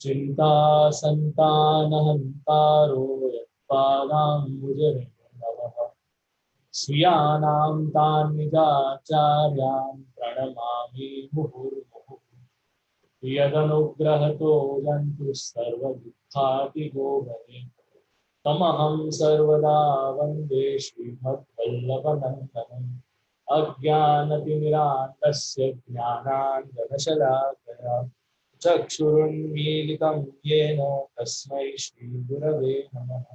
चिंता संतानहंतारो यत्पादाम्बुजरेणवः स्वीयानां तान् निजाचार्यान् प्रणमामि मुहुर्मुहुः यदनुग्रहतो जन्तुः सर्वदुःखातिगो भवेत् तमहं सर्वदा वन्दे श्रीमद्वल्लभनन्दनम् अज्ञानतिमिरान्धस्य ज्ञानाञ्जनशलाकया चक्षुरुन्मीलितं येन तस्मै श्रीगुरवे नमः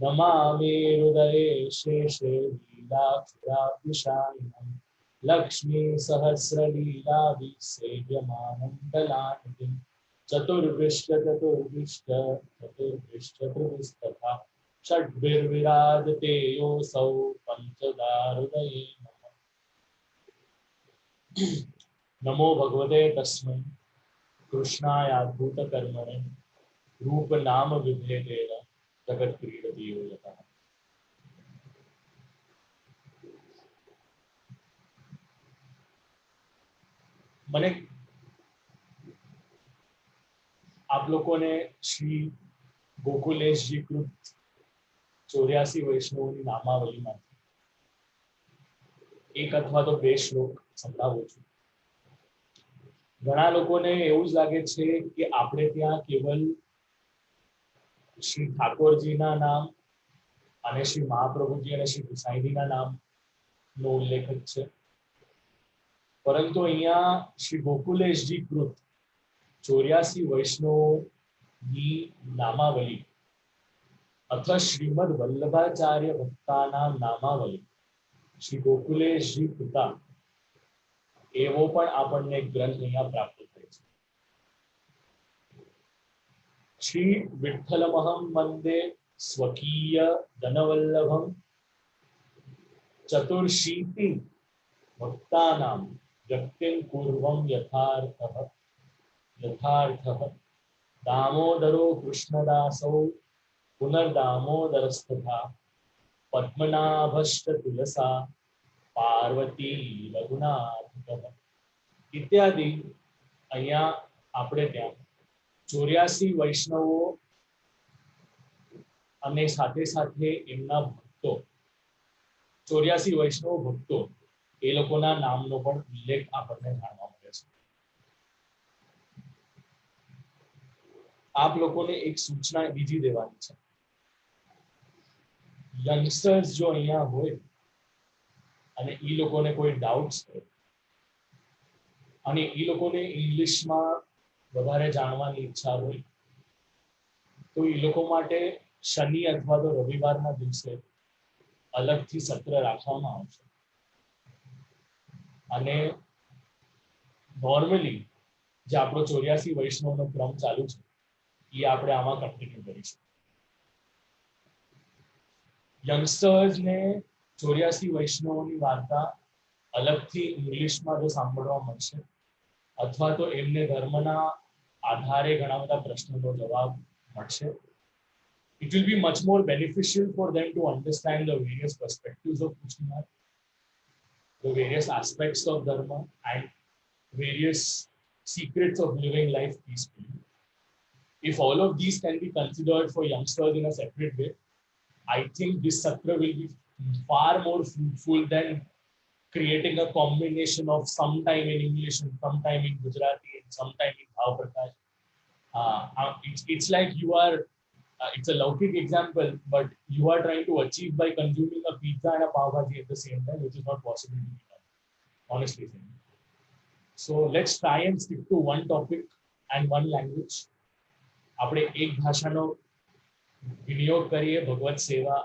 नमामि हृदये शेषे लीलाक्षराभिशायिनं लक्ष्मीसहस्रलीलाभिसेव्यमानं कलानिधिं चतुर्भुजतुर्भुजतथा षड्भिर्विराजते योऽसौ पञ्चदाहृदये नमः। नमो भगवते तस्मै कृष्णायाद्भुतकर्मणे रूपनाम विभेदेन जगत क्रीडति यो यतः। મને આપ લોકોને શ્રી ગોકુલેશજી કૃત 84 વૈષ્ણવોની નામાવલીમાંથી એક અથવા તો બે શ્લોક સંભળાવું છું. ઘણા લોકોને એવું જ લાગે છે કે આપણે ત્યાં કેવલ શ્રી ઠાકોરજીના નામ અને શ્રી મહાપ્રભુજી અને શ્રી ગુસાઈજીના નામનો ઉલ્લેખ જ છે, પરંતુ અહીંયા શ્રી ગોકુલેશજી કૃત 84 વૈષ્ણવોની નામાવલી અથવા શ્રીમદ વલ્લભાચાર્ય ભક્તાના નામાવલી શ્રી ગોકુલેશજી કૃતા એવો પણ આપણને ગ્રંથ અહીંયા પ્રાપ્ત થાય છે. શ્રી વિઠ્ઠલમહં વંદે સ્વકીય ધનવલ્લભમ ચતુર્શીતિ ભક્તાનામ વ્યક્તિં પૂર્વં યથાર્થઃ દામોદરો કૃષ્ણદાસૌ પુનર્દામોદરસ્તથા પદ્મનાભશ્ચ તુલસા પાર્વતી રઘુનાથઃ ઇત્યાદિ અહીંયા આપણે ત્યાં 84 વૈષ્ણવો અને સાથે સાથે એમના ભક્તો 84 વૈષ્ણવ ભક્તો એ લોકોના નામનો પણ ઉલ્લેખ આપણને જાણવા મળે છે. આપ લોકોને એક સૂચના બીજી દેવાની છે. યંગસ્ટર્સ જો અહીંયા હોય અને એ લોકોને કોઈ ડાઉટ્સ હોય અને એ લોકોને ઇંગ્લિશમાં વધારે જાણવાની ઈચ્છા હોય તો એ લોકો માટે શનિ અથવા તો રવિવારના દિવસે અલગથી સત્ર રાખવામાં આવશે અને નોર્મલી જે આપણો 84 વૈષ્ણવનો ક્રમ ચાલુ છે એ આપણે આમાં કન્ટિન્યુ કરીશું. યંગસ્ટર્સને 84 વૈષ્ણવોની વાર્તા અલગથી ઇંગ્લિશમાં જો સાંભળવા મળશે અથવા તો એમને ધર્મના આધારે ઘણા બધા પ્રશ્નોનો જવાબ મળશે. It will be much more beneficial for them to understand the various perspectives of Krishna, the various aspects of dharma and various secrets of living life peacefully. If all of these can be considered for youngsters in a separate way, I think this satra will be far more fruitful than creating a combination of sometime in English and sometime in Gujarati and sometime in Bhav Prakash. It's like you are, it's a Laukik example, but you are trying to achieve by consuming a pizza and a pav bhaji at the same time, which is not possible to be done, honestly saying. So let's try and stick to one topic and one language. આપણે એક ભાષાનો વિનિયોગ કરીએ ભગવત સેવા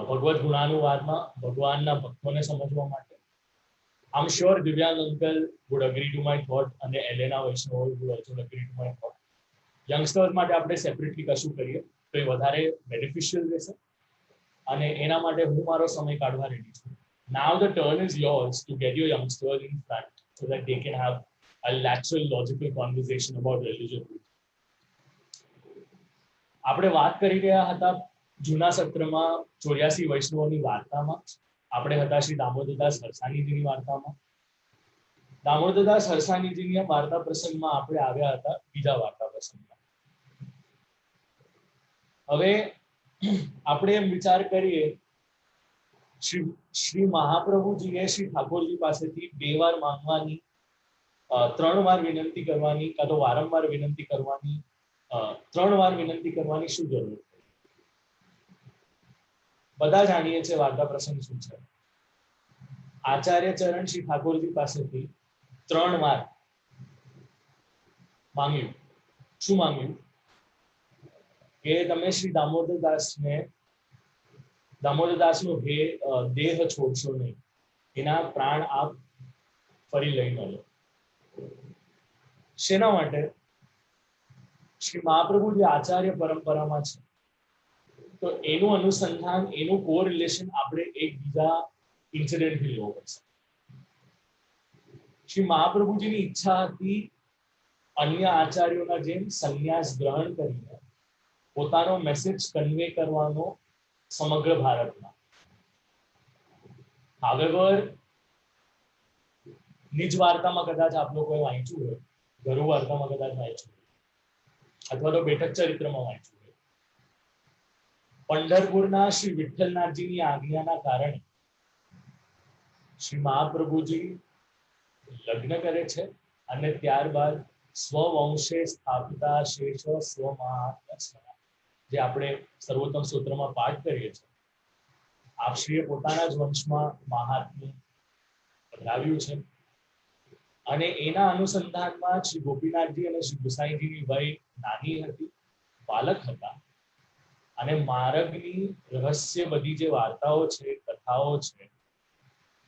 ભગવત ગુણાનુવાદમાં ભગવાનના ભક્તોને સમજવા માટે. I'm sure Divyang uncle would agree to my thought and Elena Vaishnav would also agree to my thought. Youngsters માટે આપણે સેપરેટલી કશું કરીએ તો એ વધારે બેનિફિશિયલ રહેશે અને એના માટે હું મારો સમય કાઢવા રેડી છું. Now the turn is yours to get your youngsters in front so that they can have a natural logical conversation about religion. આપણે વાત કરી રહ્યા હતા જૂના સત્રમાં 84 વૈષ્ણવોની વાર્તામાં. આપણે હતા શ્રી દામોદરદાસ હરસાણીજીની વાર્તામાં. દામોદરદાસ હરસાણીજીની વાર્તા પ્રસંગમાં આપણે આવ્યા હતા બીજા વાર્તા પ્રસંગમાં. હવે આપણે એમ વિચાર કરીએ, શ્રી મહાપ્રભુજીએ શ્રી ઠાકોરજી પાસેથી 2 વાર માંગવાની, 3 વાર વિનંતી કરવાની, કાં તો વારંવાર વિનંતી કરવાની, 3 વાર વિનંતી કરવાની શું જરૂર? બધા જાણીએ છીએ વાર્તા પ્રસંગ શું છે. આચાર્ય ચરણ શ્રી ઠાકોરજી પાસેથી 3 વાર માંગ્યું. શું માંગ્યું? કે તમે શ્રી દામોદરદાસનો દેહ છોડશો નહીં, એના પ્રાણ આપ ફરી લઈ ન લો. શેના માટે? શ્રી મહાપ્રભુ જે આચાર્ય પરંપરામાં છે, તો એનું અનુસંધાન, એનું કોરિલેશન આપણે એક બીજા ઇન્સિડન્ટથી લેવો પડશે. શ્રી મહાપ્રભુજીની ઈચ્છા હતી અન્ય આચાર્યોના જેમ સંન્યાસ ગ્રહણ કરીને પોતાનો મેસેજ કન્વે કરવાનો સમગ્ર ભારતમાં. However, નિજ વાર્તામાં કદાચ આપ લોકોએ વાંચ્યું હોય, ગરુ વાર્તામાં કદાચ વાંચ્યું હોય, અથવા તો બેઠક ચરિત્રમાં વાંચ્યું હોય, પંઢરપુરના શ્રી વિઠ્ઠલનાથજીની આજ્ઞાના કારણે શ્રી મહાપ્રભુજી લગ્ન કરે છે અને ત્યારબાદ સ્વવંશે સ્થાપિતા શેષ સ્વમહાત્મ્ય, જે આપણે સર્વોત્તમ સૂત્રમાં પાઠ કરીએ છીએ, આપશ્રીએ પોતાના જ વંશમાં મહાત્મ્ય પધરાવ્યું છે. અને એના અનુસંધાનમાં શ્રી ગોપીનાથજી અને શ્રી ગુસાઈજીની વય નાની હતી, બાલક હતા, અને માર્ગની રહસ્ય બધી જે વાર્તાઓ છે, કથાઓ છે,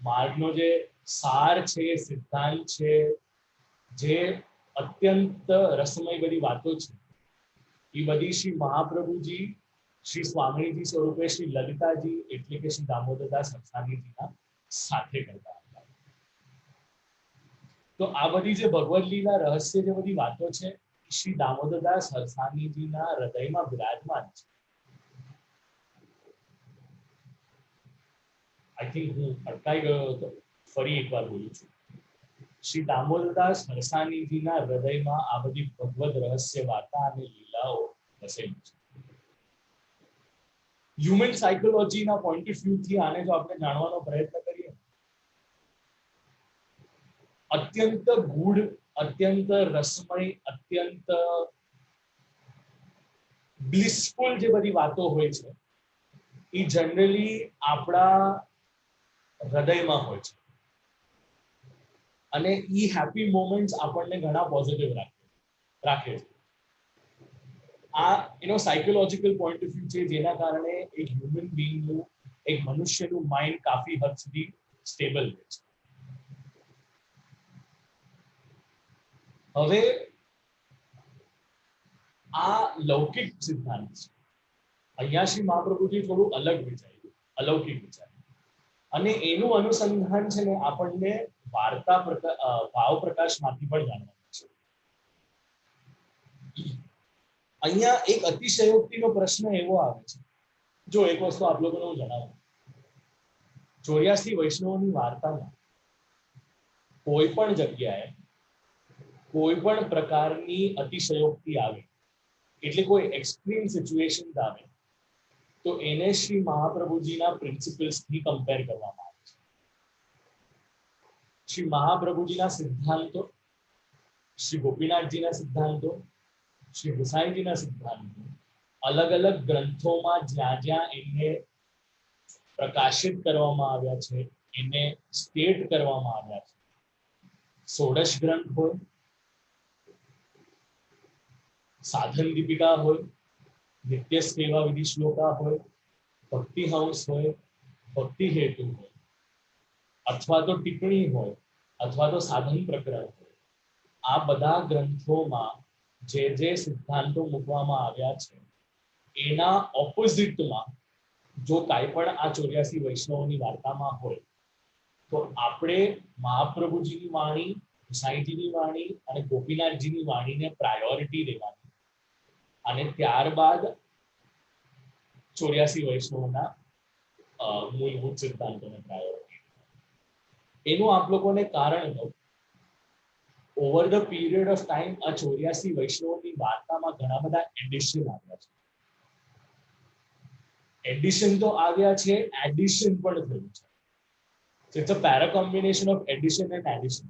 માર્ગનો જે સાર છે, સિદ્ધાંત છે, જે અત્યંત રસમય બધી વાતો છે, એ બધી શ્રી મહાપ્રભુજી શ્રી સ્વામીજી સ્વરૂપે શ્રી લલિતાજી એટલે કે શ્રી દામોદરદાસ હરસાણીજીના સાથે કરતા હતા. તો આ બધી જે ભગવદ લીલા રહસ્ય જે બધી વાતો છે, શ્રી દામોદરદાસ હરસાણીજીના હૃદયમાં બિરાજમાન છે. આઈ થિંક હું અટકાઈ ગયો હતો, ફરી એકવાર બોલું છું. શ્રી દામોદરદાસ હરસાણીજીના હૃદયમાં આ બધી ભગવદ રહસ્ય વાર્તા અને લીલાઓ વસેલી છે. હ્યુમન સાયકોલોજીના પોઈન્ટ ઓફ વ્યૂથી આને જો આપણે જાણવાનો પ્રયત્ન કરીએ, અત્યંત ગૂઢ, અત્યંત રસમય, અત્યંત બ્લિસફુલ જે બધી વાતો હોય છે, એ જનરલી આપણા હૃદયમાં હોય છે. અને એ હેપી મોમેન્ટ્સ આપણને ઘણા પોઝિટિવ રાખે છે. આ સાયકોલોજીકલ પોઈન્ટ ઓફ વ્યૂ છે, જેના કારણે એક હ્યુમન બીઈંગનું, એક મનુષ્યનું માઇન્ડ કાફી હદ સુધી સ્ટેબલ રહે છે. હવે આ લૌકિક સિદ્ધાંત છે. અહીંયા શ્રી મહાપ્રભુજી થોડું અલગ વિચાર્યું, અલૌકિક વિચાર્યું, અને એનું અનુસંધાન છે ને આપણને વાર્તા ભાવ પ્રકાશમાંથી પણ જાણવાનું છે. અહીંયા એક અતિશયોક્તિનો પ્રશ્ન એવો આવે છે. જો એક વસ્તુ આપ લોકોને હું જણાવું, 84 વૈષ્ણવોની વાર્તામાં કોઈ પણ જગ્યાએ કોઈ પણ પ્રકારની અતિશયોક્તિ આવે, એટલે કોઈ એક્સ્ટ્રીમ સિચ્યુએશન આવે, તો એને શ્રી મહાપ્રભુજીના પ્રિન્સિપલ્સથી કમ્પેર કરવામાં આવે છે. શ્રી મહાપ્રભુજીના સિદ્ધાંતો, શ્રી ગોપીનાથજીના સિદ્ધાંતો, શ્રી ગુસાઈજીના સિદ્ધાંતો અલગ અલગ ગ્રંથોમાં જ્યાં જ્યાં એને પ્રકાશિત કરવામાં આવ્યા છે, એને સ્ટેટ કરવામાં આવ્યા છે, ષોડશ ગ્રંથ હોય, સાધન દીપિકા હોય, નિત્ય સેવા વિધિ શ્લોકા હોય, ભક્તિ હંસ હોય, ભક્તિ હેતુ હોય, અથવા તો ટિપ્પણી હોય, અથવા તો સાધન પ્રકરણ હોય, આ બધા ગ્રંથોમાં જે જે સિદ્ધાંતો મૂકવામાં આવ્યા છે, એના ઓપોઝિટમાં જો કાંઈ પણ આ 84 વૈષ્ણવોની વાર્તામાં હોય, તો આપણે મહાપ્રભુજીની વાણી, ગુસાઈજીની વાણી અને ગોપીનાથજીની વાણીને પ્રાયોરિટી દેવાની, અને ત્યારબાદ 84 વૈષ્ણવોના મૂળભૂત સિદ્ધાંતોને પ્રાયોરિટી. એનું આપ લોકોને કારણ કહું over the period of time આ 84 વૈષ્ણવોની વાર્તામાં ઘણા બધા એડિશન આવ્યા છે. એડિશન તો આવ્યા છે, એડિશન પણ થયું છે. It's a para combination of addition and addition.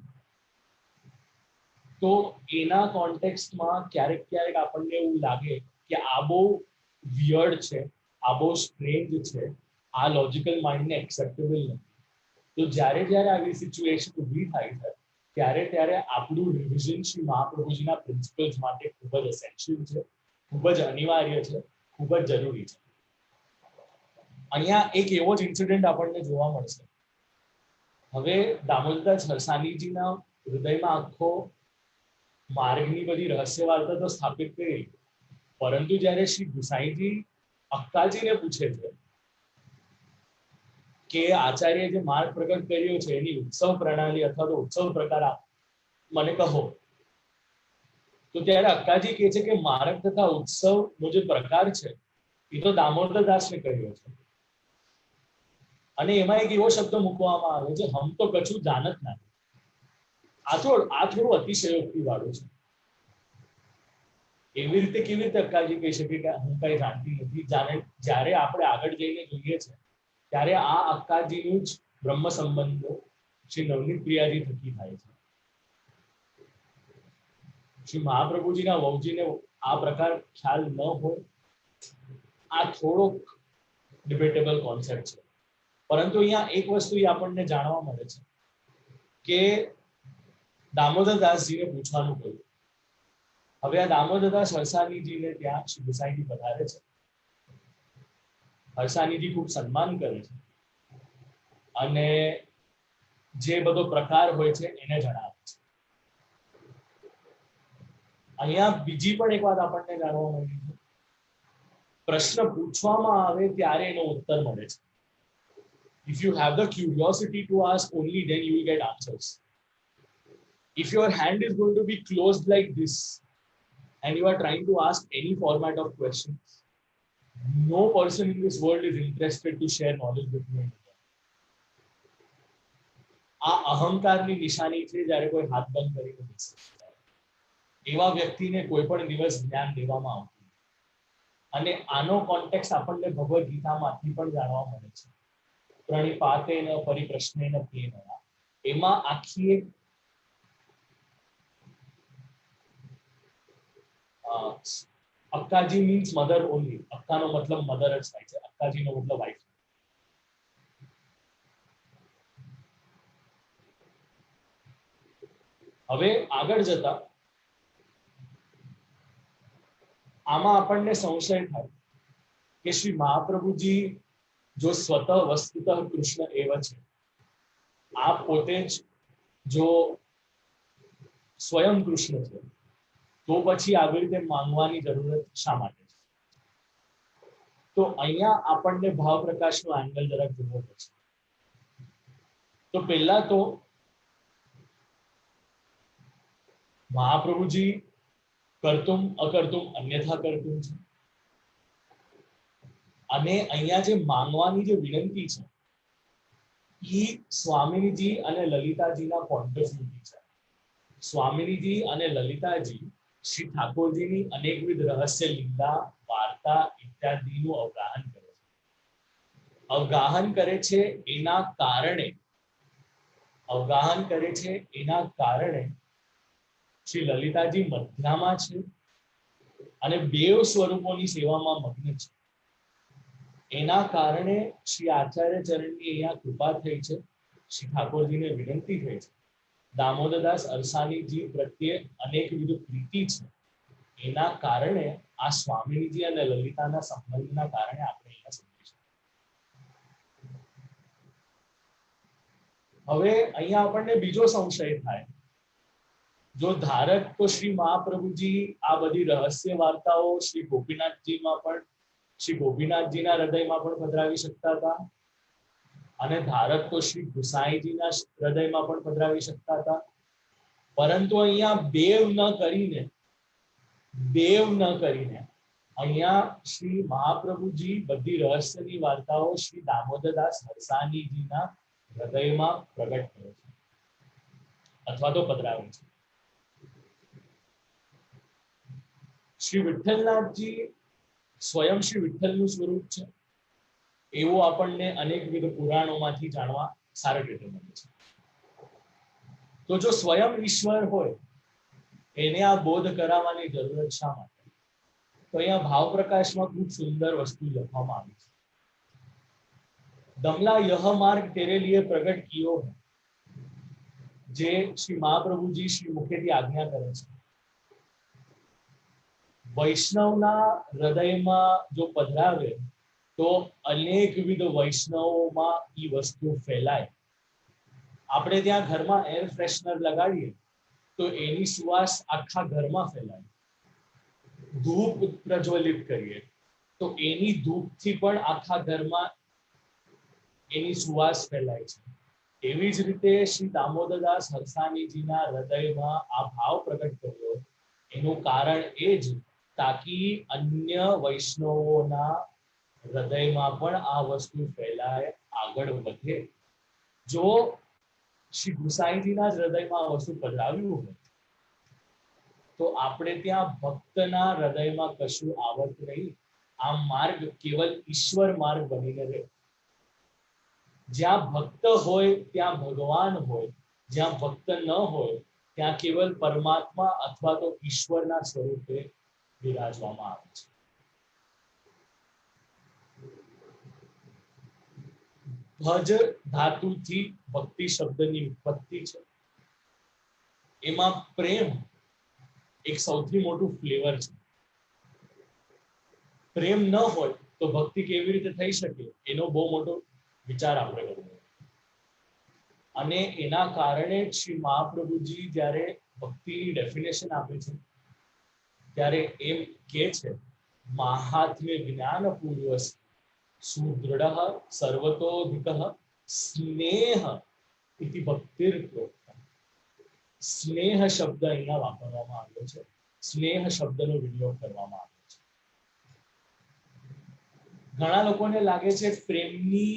તો એના કોન્ટેક્સ્ટમાં ક્યારેક ક્યારેક આપણને એવું લાગે કે આ બહુ વિયર્ડ છે, આ બહુ સ્ટ્રેન્જ છે, આ લોજિકલ માઇન્ડને એક્સેપ્ટેબલ નથી. તો જ્યારે જ્યારે આવી સિચ્યુએશન ઊભી થાય છે ત્યારે ત્યારે આપણું રિવિઝન શ્રી મહાપ્રભુજીના પ્રિન્સિપલ્સ માટે ખૂબ જ એસેન્શિયલ છે, ખૂબ જ અનિવાર્ય છે, ખૂબ જ જરૂરી છે. અહીંયા એક એવો જ ઇન્સિડન્ટ આપણને જોવા મળશે. હવે દામોદરદાસ હરસાણીજીના હૃદયમાં આખો માર્ગની બધી રહસ્ય વાર્તા તો સ્થાપિત કરી, પરંતુ જ્યારે શ્રી ગુસાઈજી અક્કાજીને પૂછે છે કે આચાર્ય જે માર્ગ પ્રગટ કર્યો છે એની ઉત્સવ પ્રણાલી અથવા તો ઉત્સવ પ્રકાર મને કહો, તો ત્યારે અક્કાજી કહે છે કે માર્ગ તથા ઉત્સવનો જે પ્રકાર છે એ તો દામોદરદાસને કર્યો છે. અને એમાં એક એવો શબ્દ મૂકવામાં આવે છે, હમ તો કછું જાનત નથી. આ થોડું અતિશયોક્તિ વાળું છે. એવી રીતે કેવી રીતે અક્કાજી કહી શકે કે હું કઈ જાણતી નથી, જ્યારે આપણે આગળ જઈને જોઈએ છે ત્યારે આ અક્કાજીનું જ બ્રહ્મ સંબંધ શ્રી નવનીત પ્રિયાજી થકી થાય છે. શ્રી મહાપ્રભુજીના વહુજીને આ પ્રકાર ખ્યાલ ન હોય, આ થોડોક ડિબેટેબલ કોન્સેપ્ટ છે. પરંતુ અહીંયા એક વસ્તુ આપણને જાણવા મળે છે કે દામોદરદાસજીને પૂછવાનું કહ્યું. હવે આ દામોદરદાસ હરસાણીજીને ત્યાં શ્રી ગુસાઈજી પધારે છે. હરસાણીજી ખૂબ સન્માન કરે છે અને જે બધો પ્રકાર હોય છે એને જણાવે છે. અહીંયા બીજી પણ એક વાત આપણને જાણવા મળી છે, પ્રશ્ન પૂછવામાં આવે ત્યારે એનો ઉત્તર મળે છે. If you have the curiosity to ask, only then you will get answers. If your hand is going to be closed like this and you are trying to ask any format of questions, no person in this world is interested to share knowledge with you. આ અહંકારની નિશાની છે. જ્યારે કોઈ હાથ બંધ કરીને બેસે એવા વ્યક્તિને કોઈ પણ દિવસ જ્ઞાન દેવામાં આવતું. અને આનો કોન્ટેક્સ્ટ આપણને ભગવદ ગીતામાંથી પણ જાણવા મળે છે. પ્રણિપાતેન પરિપ્રશ્નેન પ્યેન. એમાં આખી એક અક્કાજી મીન્સ મધર ઓનલી. અક્કાનો મતલબ મધર જ થાય છે, અક્કાજીનો મતલબ વાઇફ. હવે આગળ જતા આમાં આપણને સંશય થાય કે શ્રી મહાપ્રભુજી જો સ્વતઃ વસ્તુતઃ કૃષ્ણ એવ છે, આ પોતે જ જો સ્વયં કૃષ્ણ છે, તો પછી આવી રીતે માંગવાની જરૂરત શા માટે છે? તો અહીંયા આપણને ભાવ પ્રકાશનો એંગલ જરાક જોવો પડશે. તો પહેલા તો મહાપ્રભુજી કરતુમ અકર્તુમ અન્યથા કરતુમ છે. અને અહીંયા જે માંગવાની જે વિનંતી છે એ સ્વામિનીજી અને લલિતાજીના પોઈન્ટ ઓફ વ્યૂથી છે. સ્વામિનીજી અને લલિતાજી શ્રી ઠાકોરજીની અનેકવિધ રહસ્ય લીલા વાર્તા ઇત્યાદિનું અવગાહન કરે છે. અવગાહન કરે છે એના કારણે શ્રી લલિતાજી મધ્યામાં છે અને બેવ સ્વરૂપોની સેવામાં મગ્ન છે. એના કારણે શ્રી આચાર્ય ચરણની અહીંયા કૃપા થઈ છે, શ્રી ઠાકોરજીને વિનંતી થઈ છે. દામોદરદાસ હરસાણીજી પ્રત્યે અનેકવિધ પ્રીતિ છે. એના કારણે આ સ્વામિનીજી અને લલિતાના સંબંધના કારણે આપણે અહીંયા સમજી શકીએ. હવે અહીંયા આપણને બીજો સંશય થાય, જો ધારક તો શ્રી મહાપ્રભુજી આ બધી રહસ્ય વાર્તાઓ શ્રી ગોપીનાથજીના હૃદયમાં પણ પધરાવી શકતા હતા અને ધારક તો શ્રી ગુસાઈજીના હૃદયમાં પણ પધરાવી શકતા હતા. પરંતુ અહીંયા દેવ ન કરીને અહીંયા શ્રી મહાપ્રભુજી બધી રહસ્યની વાર્તાઓ શ્રી દામોદરદાસ હરસાણીજીના હૃદયમાં પ્રગટ કરે છે અથવા તો પધરાવે છે. શ્રી વિઠ્ઠલનાથજી સ્વયં શ્રી વિઠ્ઠલનું સ્વરૂપ છે એવું આપણને અનેકવિધ પુરાણોમાંથી જાણવા સારી રીતે મળે છે. તો જો સ્વયં ઈશ્વર હોય એને આ બોધ કરાવવાની જરૂરત શા માટે? તો અહીંયા ભાવ પ્રકાશમાં ખૂબ સુંદર વસ્તુ લખવામાં આવી છે. दमला यह मार्ग तेरे लिए प्रकट कियो है, જે શ્રી મહાપ્રભુજી શ્રી મુખેથી આજ્ઞા કરે છે. વૈષ્ણવના હૃદયમાં જો પધરાવે તો અનેકવિધ વૈષ્ણવોમાં એ વસ્તુ ફેલાય. આપણે ત્યાં ઘરમાં એર ફ્રેશનર લગાડીએ તો એની સુવાસ આખા ઘરમાં ફેલાય. ધૂપ પ્રજ્વલિત કરીએ તો એની ધૂપથી પણ આખા ઘરમાં એની સુવાસ ફેલાય છે. એવી જ રીતે શ્રી દામોદરદાસ હરસાણીજીના હૃદયમાં આ ભાવ પ્રગટ કર્યો એનું કારણ એ જ તાકી અન્ય વૈષ્ણવોના હૃદયમાં પણ આ વસ્તુ ફેલાય, આગળ વધે. જો શ્રી ગુસાઈજીના જ હૃદયમાં આ વસ્તુ પધરાવ્યું હોય તો આપણે ત્યાં ભક્તના હૃદયમાં કશું આવત નહીં. આ માર્ગ કેવલ ઈશ્વર માર્ગ બનીને રહે. જ્યાં ભક્ત હોય ત્યાં ભગવાન હોય, જ્યાં ભક્ત ન હોય ત્યાં કેવલ પરમાત્મા અથવા તો ઈશ્વરના સ્વરૂપે બિરાજવામાં આવે છે. ભજ ધાતુથી ભક્તિ શબ્દની ઉત્પત્તિ છે. એમાં પ્રેમ એક સૌથી મોટું ફ્લેવર છે. પ્રેમ ન હોય તો ભક્તિ કેવી રીતે થઈ શકે એનો બહુ મોટો વિચાર આપણે કરવો. અને એના કારણે શ્રી મહાપ્રભુજી જ્યારે ભક્તિની ડેફિનેશન આપે છે ત્યારે એમ કે છે, માહાત્મ્ય જ્ઞાન પૂર્વસ સુદૃઢ સર્વતોધિક સ્નેહ ઇતિ ભક્તિર પ્રોક્તમ. સ્નેહ શબ્દ અહીંયા વાપરવામાં આવ્યો છે. સ્નેહ શબ્દનો વિનિયોગ કરવામાં આવ્યો છે. ઘણા લોકોને લાગે છે પ્રેમની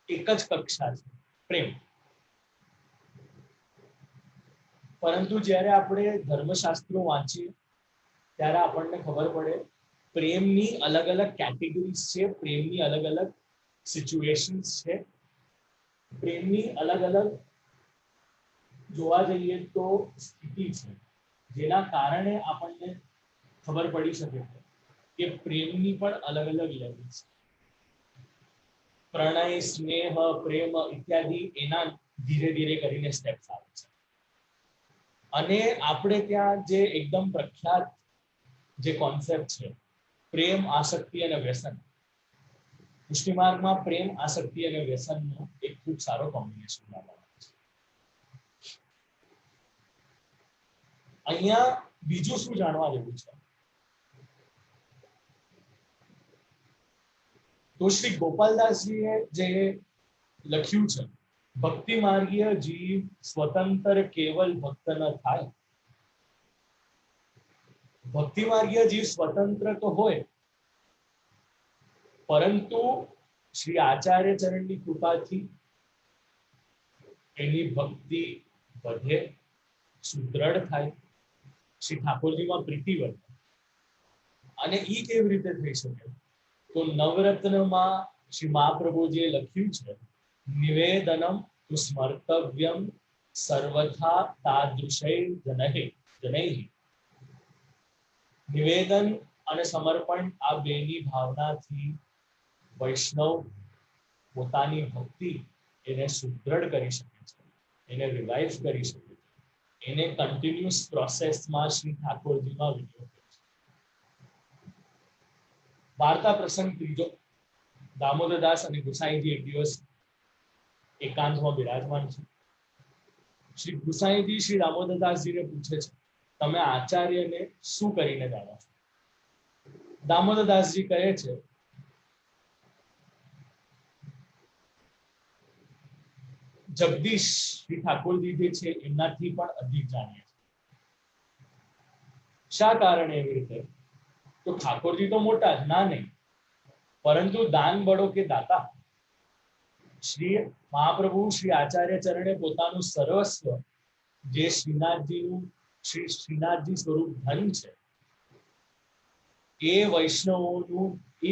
એક જ કક્ષા છે પ્રેમ, પરંતુ જ્યારે આપણે ધર્મશાસ્ત્રો વાંચીએ ત્યારે આપણને ખબર પડે પ્રેમની અલગ અલગ કેટેગરીઝ છે, પ્રેમની અલગ અલગ સિચ્યુએશન્સ છે, પ્રેમની અલગ અલગ જોવા જઈએ તો સ્થિતિ છે, જેના કારણે આપણને ખબર પડી શકે કે પ્રેમની પણ અલગ અલગ લેવલ છે. પ્રણય, સ્નેહ, પ્રેમ ઇત્યાદિ એના ધીરે ધીરે કરીને સ્ટેપ્સ આવે છે. અને આપણે ત્યાં જે એકદમ પ્રખ્યાત જે કોન્સેપ્ટ છે પ્રેમ, આસક્તિ અને વ્યસન, પુષ્ટિ માર્ગમાં પ્રેમ, આસક્તિ અને વ્યસનનો એક ખૂબ સારો કોમ્બિનેશન લાવવામાં આવે છે. અહીંયા બીજું શું જાણવા જેવું છે? તો શ્રી ગોપાલદાસજીએ જે લખ્યું છે, ભક્તિ માર્ગીય જીવ સ્વતંત્ર કેવલ ભક્ત ન થાય. ભક્તિ માર્ગીય જીવ સ્વતંત્ર તો હોય, પરંતુ શ્રી આચાર્ય ચરણની કૃપાથી એની ભક્તિ વધે, સુદ્રઢ થાય, શ્રી ઠાકોરજીમાં પ્રીતિ વધે. અને એ કેવી રીતે થઈ શકે? તો નવરત્નમાં શ્રી મહાપ્રભુજીએ લખ્યું છે, નિવેદનમ તુ સ્મર્તવ્યમ સર્વથા તાદૃશૈ જનૈ. નિવેદન અને સમર્પણ આ બેની ભાવનાથી વૈષ્ણવ પોતાની ભક્તિ એને સુદ્રઢ કરી શકે છે, એને રિવાઇવ કરી શકે છે, એને કન્ટિન્યુઅસ પ્રોસેસમાં શ્રી ઠાકોરજીમાં વિનિયોગ કરે છે. વાર્તા પ્રસંગ ત્રીજો. દામોદરદાસ અને ગુસાઈજી એક દિવસ એકાંતમાં બિરાજમાન છે. શ્રી ગુસાઈજી શ્રી દામોદરદાસજીને પૂછે છે, તમે આચાર્યને શું કરીને જાણો છો? દામોદરદાસજી કહે છે, જગદીશ શ્રી ઠાકોરજી જે છે એમનાથી પણ અધિક જાણીએ છે. શા કારણે એવી રીતે? તો ઠાકોરજી તો મોટા જ ના નહીં, પરંતુ દાન બડો કે દાતા. શ્રી મહાપ્રભુ શ્રી આચાર્ય ચરણે પોતાનું સર્વસ્વ જે શ્રીનાથજીનું શ્રીનાથજી સ્વરૂપ ધન છે એ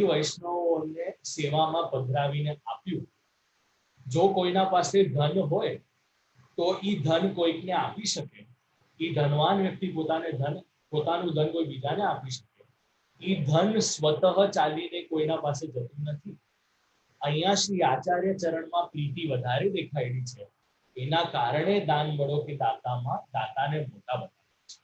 વૈષ્ણવોને સેવામાં પધરાવીને આપ્યું. જો કોઈના પાસે ધન હોય તો ઈ ધન કોઈકને આપી શકે. ઈ ધનવાન વ્યક્તિ પોતાનું ધન કોઈ બીજાને આપી શકે. ઈ ધન સ્વતઃ ચાલીને કોઈના પાસે જતું નથી. અહીંયા શ્રી આચાર્ય ચરણમાં પ્રીતિ વધારે દેખાયેલી છે. એના કારણે દાન બળો કે દાતાને મોટા બતાવે છે.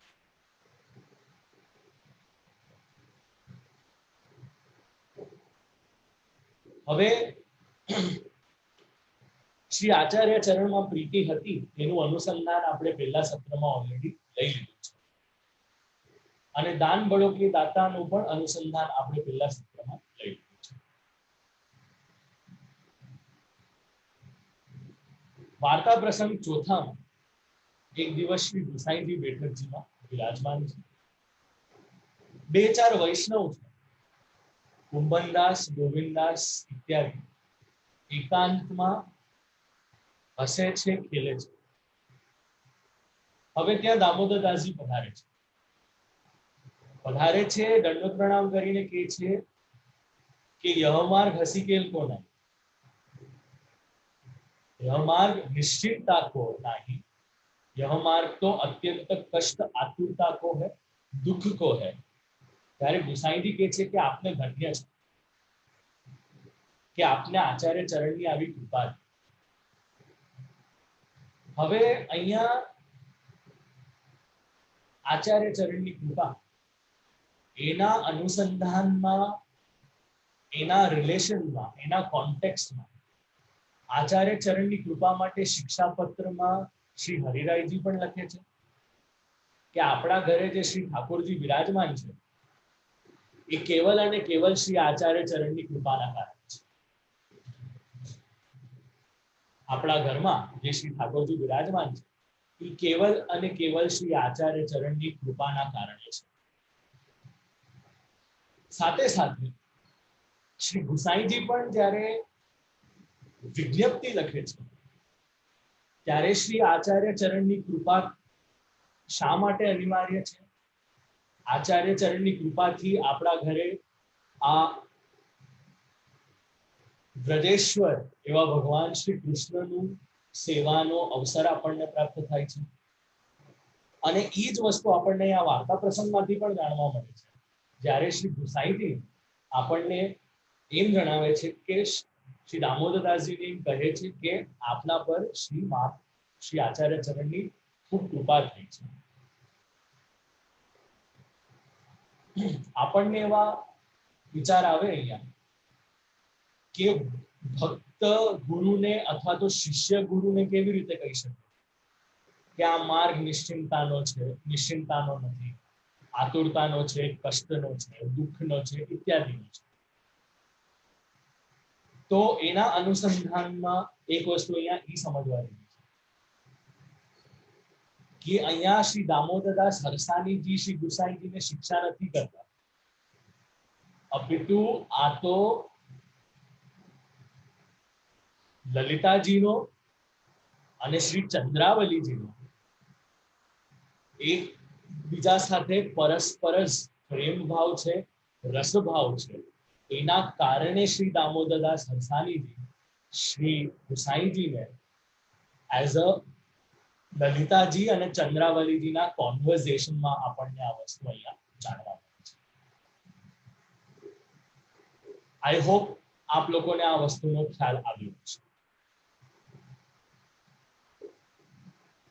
હવે શ્રી આચાર્ય ચરણમાં પ્રીતિ હતી એનું અનુસંધાન આપણે પહેલા સત્રમાં ઓલરેડી લઈ લીધું છે, અને દાન બળો કે દાતાનું પણ અનુસંધાન આપણે પહેલા સત્રમાં લઈ લીધું છે. વાર્તા પ્રસંગ ચોથામાં એક દિવસ શ્રી ગુસાઈજી બેઠકજીમાં વિરાજમાન છે. 2-4 વૈષ્ણવ છે, કુંભનદાસ, ગોવિંદદાસ ઇત્યાદિ એકાંતમાં હસે છે, ખેલે છે. હવે ત્યાં દામોદરદાસજી પધારે છે, દંડવત પ્રણામ કરીને કહે છે કે यह मार्ग हसी केल को नहीं, यह मार्ग निश्चिंतता को नहीं, यह मार्ग तो अत्यंत कष्ट आतुरता को है, दुख को है. ત્યારે ગુસાઈજી કહે છે કે આપને ધન્ય છે કે આપને આચાર્ય ચરણની આવી કૃપા છે. હવે અહીંયા આચાર્ય ચરણની કૃપા એના અનુસંધાનમાં, એના રિલેશનમાં, એના કોન્ટેક્સ્ટમાં આચાર્ય ચરણની કૃપા માટે શિક્ષાપત્રમાં શ્રી હરિરાયજી પણ લખે છે કે આપણા ઘરે જે શ્રી ઠાકોરજી વિરાજમાન છે એ કેવલ અને કેવલ શ્રી આચાર્ય ચરણની કૃપાના કારણે છે. આપણા ઘરમાં જે શ્રી ઠાકોરજી વિરાજમાન છે એ કેવલ અને કેવલ શ્રી આચાર્ય ચરણની કૃપાના કારણે છે. સાથે સાથે શ્રી ગુસાઈજી પણ જ્યારે વિજ્ઞપ્તિ લખે છે ત્યારે શ્રી આચાર્ય ચરણની કૃપા શા માટે અનિવાર્ય છે? આચાર્ય ચરણની કૃપાથી આપણા ઘરે આ વ્રજેશ્વર એવા ભગવાન શ્રી કૃષ્ણનું સેવાનો અવસર આપણને પ્રાપ્ત થાય છે. અને એ જ વસ્તુ આપણને આ વાર્તા પ્રસંગમાંથી પણ જાણવા મળે છે. જ્યારે શ્રી ગુસાઈજી આપણને એમ જણાવે છે કે શ્રી દામોદરદાસજીને એમ કહે છે કે આપના પર શ્રી આચાર્ય ચરણની ખૂબ કૃપા થઈ છે. આપણને એવા વિચાર આવે અહીંયા કે ભક્ત ગુરુને અથવા તો શિષ્ય ગુરુને કેવી રીતે કહી શકે કે આ માર્ગ નિશ્ચિંતાનો છે, નિશ્ચિંતાનો નથી, આતુરતાનો છે, કષ્ટનો છે, દુઃખનો છે, ઇત્યાદિનો છે. તો એના અનુસંધાનમાં એક વસ્તુ અહીંયા એ સમજવાની છે કે અહીંયા શ્રી દામોદરદાસ હરસાણીજી શ્રી ગુસાઈજીને શિક્ષા નથી કરતા, અપિતુ આ તો લલિતાજીનો અને શ્રી ચંદ્રાવલીજીનો એક બીજા સાથે પરસ્પર પ્રેમ ભાવ છે, રસભાવ છે. એના કારણે શ્રી દામોદરદાસ હરસાણીજી શ્રી ગુસાઈજીને એઝ અ લલિતાજી અને ચંદ્રાવલીજીના કોન્વર્ઝેશનમાં આપણને આ વસ્તુ અહીંયા જાણવા મળે છે. આઈ હોપ આપ લોકોને આ વસ્તુનો ખ્યાલ આવ્યો છે.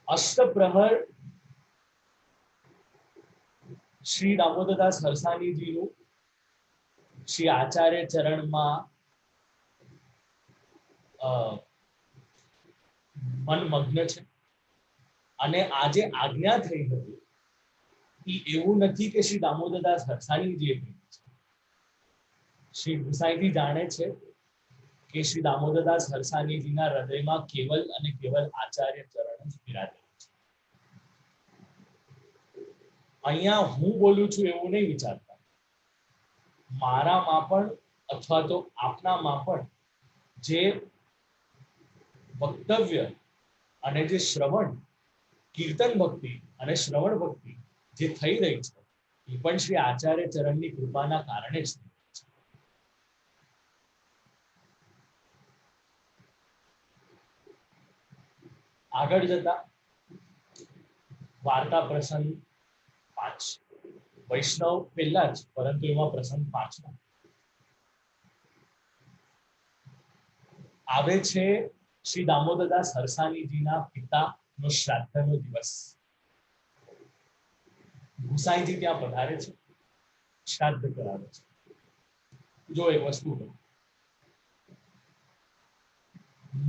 અષ્ટપ્રહર શ્રી દામોદરદાસ હરસાણીજીનું શ્રી આચાર્ય ચરણમાં મનમગ્ન છે. અને આજે આજ્ઞા થઈ હતી એ એવું નથી કે શ્રી દામોદરદાસ હરસાણીજીએ કહ્યું છે. શ્રી ગુસાઈજી જાણે છે કે શ્રી દામોદરદાસ હરસાણીજીના હૃદયમાં કેવલ અને કેવલ આચાર્ય ચરણ જ બિરાજેલું છે. અહીંયા હું બોલું છું એવું નહીં વિચારતા, મારામાં પણ અથવા તો આપનામાં પણ જે વક્તવ્ય અને જે શ્રવણ, કીર્તન ભક્તિ અને શ્રવણ ભક્તિ જે થઈ રહી છે એ પણ શ્રી આચાર્ય ચરણની કૃપાના કારણે જ. આગળ જતા વાર્તા પ્રસંગ 5 વૈષ્ણવ પહેલા જ, પરંતુ એમાં પ્રસંગ 5 આવે છે શ્રી દામોદરદાસ હરસાણીજીના પિતાનો શ્રાદ્ધનો દિવસ. ગુસાઈજી ત્યાં પધારે છે, શ્રાદ્ધ કરાવે છે. જો એક વસ્તુ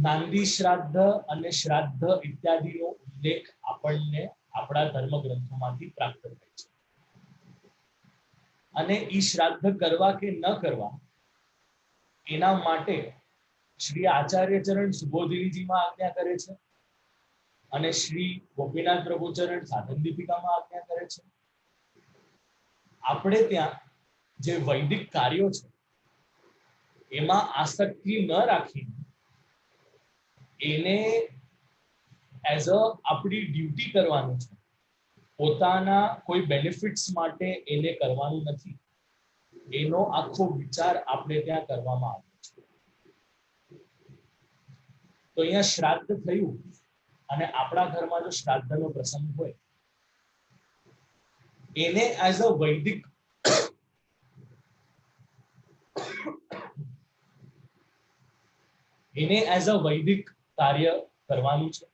નાંદી શ્રાદ્ધ અને શ્રાદ્ધ ઇત્યાદિનો ઉલ્લેખ આપણને આપણા ધર્મ ગ્રંથોમાંથી પ્રાપ્ત થાય છે. અને ઈ શ્રાદ્ધ કરવા કે ન કરવા એના માટે શ્રી આચાર્ય ચરણ સુબોધિનીજીમાં આજ્ઞા કરે છે અને શ્રી ગોપીનાથ પ્રભુ ચરણ સાધન દીપિકામાં આજ્ઞા કરે છે. આપણે ત્યાં જે વૈદિક કાર્યો છે એમાં આસક્તિ ન રાખીને એને એઝ અ આપણી ડ્યુટી કરવાનું છે, પોતાના કોઈ બેનિફિટ્સ માટે એને કરવાનું નથી. એનો આખો વિચાર આપણે ત્યાં કરવામાં આવ્યો છે. તો અહીંયા શ્રાદ્ધ થયું અને આપણા ઘરમાં જો શ્રાદ્ધનો પ્રસંગ હોય એને એઝ અ વૈદિક કાર્ય કરવાનું છે.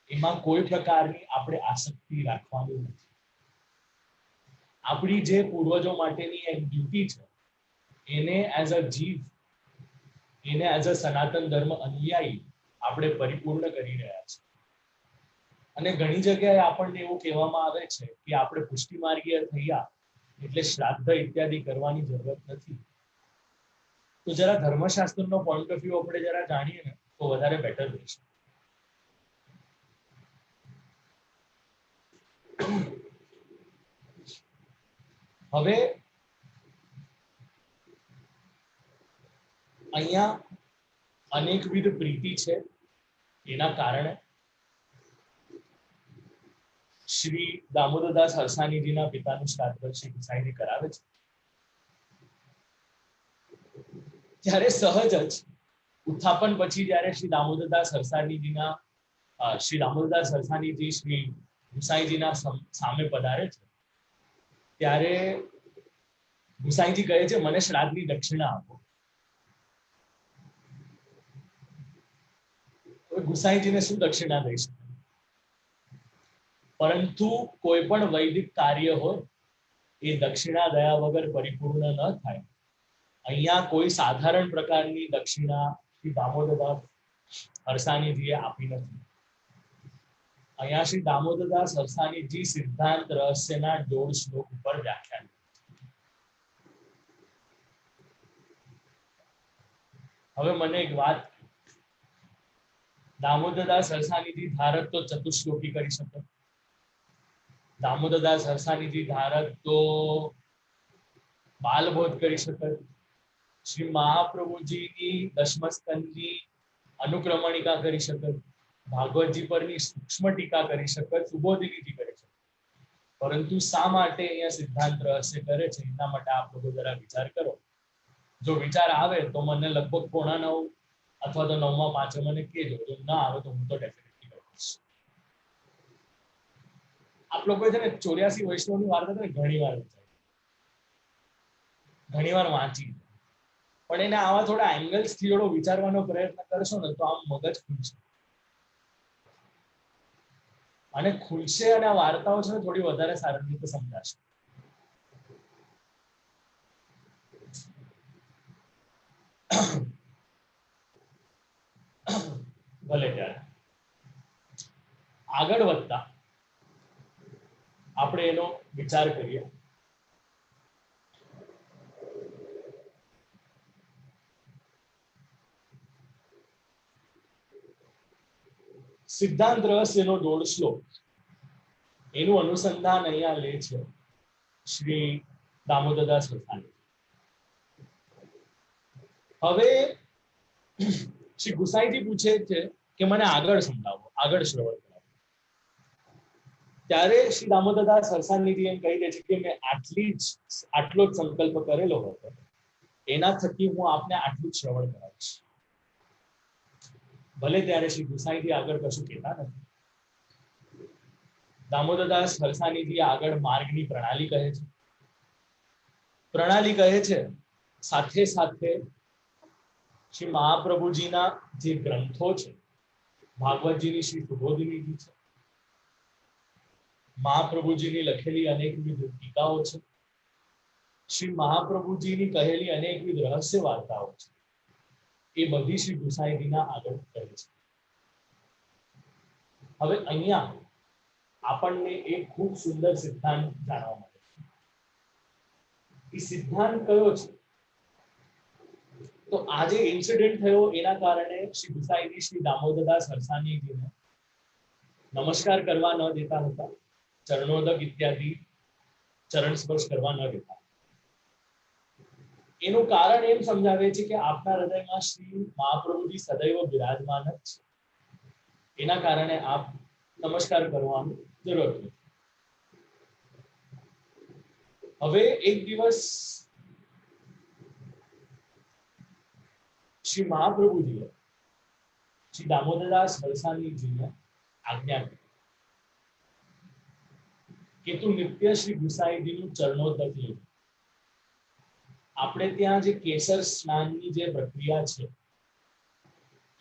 એમાં કોઈ પ્રકારની આપણે આસક્તિ રાખવાની નથી. આપણી જે પૂર્વજો માટેની એક ડ્યુટી છે એને એઝ અ જીવ, એને એઝ અ સનાતન ધર્મ અનુયાયી આપણે પરિપૂર્ણ કરી રહ્યા છીએ. અને ઘણી જગ્યાએ આપણને એવું કહેવામાં આવે છે કે આપણે પુષ્ટિ માર્ગીય થયા એટલે શ્રાદ્ધ ઇત્યાદિ કરવાની જરૂરત નથી. તો જરા ધર્મશાસ્ત્રનો પોઈન્ટ ઓફ વ્યૂ આપણે જરા જાણીએ ને તો વધારે બેટર રહેશે. હવે અહીંયા અનેકવિધ પ્રીતિ છે, એના કારણે શ્રી દામોદરદાસ હરસાણીજીના પિતાનું શ્રાદ્ધ શ્રી ગુસાઈજી કરાવે છે. ત્યારે સહજ જ ઉત્થાપન પછી જ્યારે શ્રી દામોદરદાસ હરસાણીજી શ્રી ગુસાઈજીના સામે પધારે છે ત્યારે ગુસાઈજી કહે છે મને શ્રાદ્ધની દક્ષિણા આપો. ગુસાઈજીને શું દક્ષિણા દઈ શકે? પરંતુ કોઈ પણ વૈદિક કાર્ય હોય એ દક્ષિણા દયા વગર પરિપૂર્ણ ન થાય. અહીંયા કોઈ સાધારણ પ્રકારની દક્ષિણા શ્રી દામોદરદાસ હરસાણીજીએ આપી નથી. અહીંયા શ્રી દામોદરદાસ હરસાણીજી સિદ્ધાંત રહસ્યના 16 શ્લોક ઉપર વ્યાખ્યાન. હવે મને એક વાત, દામોદરદાસ હરસાણીજી ધારક તો ચતુશ્લોકી કરી શકે, દામોદરદાસ હરસાણીજી ધારક તો બાલબોધ કરી શકે, શ્રી મહાપ્રભુજીની દશમસ્કંદની અનુક્રમણિકા કરી શકે, ભાગવતજી પરની સૂક્ષ્મ ટીકા કરી શકે, સુબોધિનીજી કરી શકે. પરંતુ શા માટે અહીંયા સિદ્ધાંત રહસ્ય કરે છે એના માટે આપ લોકો જરા વિચાર કરો. જો વિચાર આવે તો મને લગભગ 9:15 અથવા તો 9:05 મને કહેજો. જો ના આવે તો હું તો ડેફિનેટલી કહીશ. આપ લોકો છે ને 84 વૈષ્ણવની વાર્તા છે ને ઘણી વાર વાંચી, પણ એને આવા થોડા એંગલ્સ થી થોડો વિચારવાનો પ્રયત્ન કરશો ને તો આમ મગજ ખુલશે અને આ વાર્તાઓ છે ને થોડી વધારે સારી રીતે સમજાશે. ભલે ત્યારે આગળ વધતા આપણે એનો વિચાર કરીએ. સિદ્ધાંત રહસ્યનો 16 શ્લોક એનું અનુસંધાન અહીંયા લે છે શ્રી દામોદરદાસ હરસાણી. હવે શ્રી ગુસાઈજી પૂછે છે કે મને આગળ સમજાવો, આગળ શ્રવણ કરાવો. ત્યારે શ્રી દામોદરદાસ હરસાણીજી એમ કહી દે છે કે મેં આટલો જ સંકલ્પ કરેલો હતો, એના થકી હું આપને આટલું જ શ્રવણ કરાવીશ. ભલે ત્યારે શ્રી ગુસાઈજી આગળ કશું કહેતા નથી. દામોદરદાસ હરસાણીજી આગળ માર્ગની પ્રણાલી કહે છે. પ્રણાલી કહે છે, સાથે સાથે શ્રી મહાપ્રભુજીના જે ગ્રંથો છે, ભાગવતજીની શ્રી સુબોધિની છે, મહાપ્રભુજીની લખેલી અનેકવિધ ટીકાઓ છે, શ્રી મહાપ્રભુજીની કહેલી અનેકવિધ રહસ્ય વાર્તાઓ છે, એ બધી શ્રી ગુસાઈજીના આગળ કહે છે. હવે અહીંયા આપણને એક ખૂબ સુંદર સિદ્ધાંત જાણવા મળે છે. એ સિદ્ધાંત કયો છે? તો આજે ઇન્સિડન્ટ થયો એના કારણે શ્રી ગુસાઈજી શ્રી દામોદરદાસ હરસાણીજીને નમસ્કાર કરવા ન દેતા હતા, ચરણોદક ઇત્યાદિ ચરણ સ્પર્શ કરવા ન દેતા. એનું કારણ એમ સમજાવે છે કે આપના હૃદયમાં શ્રી મહાપ્રભુજી સદૈવ બિરાજમાન જ છે, એના કારણે આપ નમસ્કાર કરવાની જરૂર નથી. હવે એક દિવસ શ્રી મહાપ્રભુજીએ શ્રી દામોદરદાસ હરસાણીજીને આજ્ઞા કરી કે તું નિત્ય શ્રી ગુસાઈજીનું ચરણોદક લે. આપણે ત્યાં જે કેસર સ્નાનની જે પ્રક્રિયા છે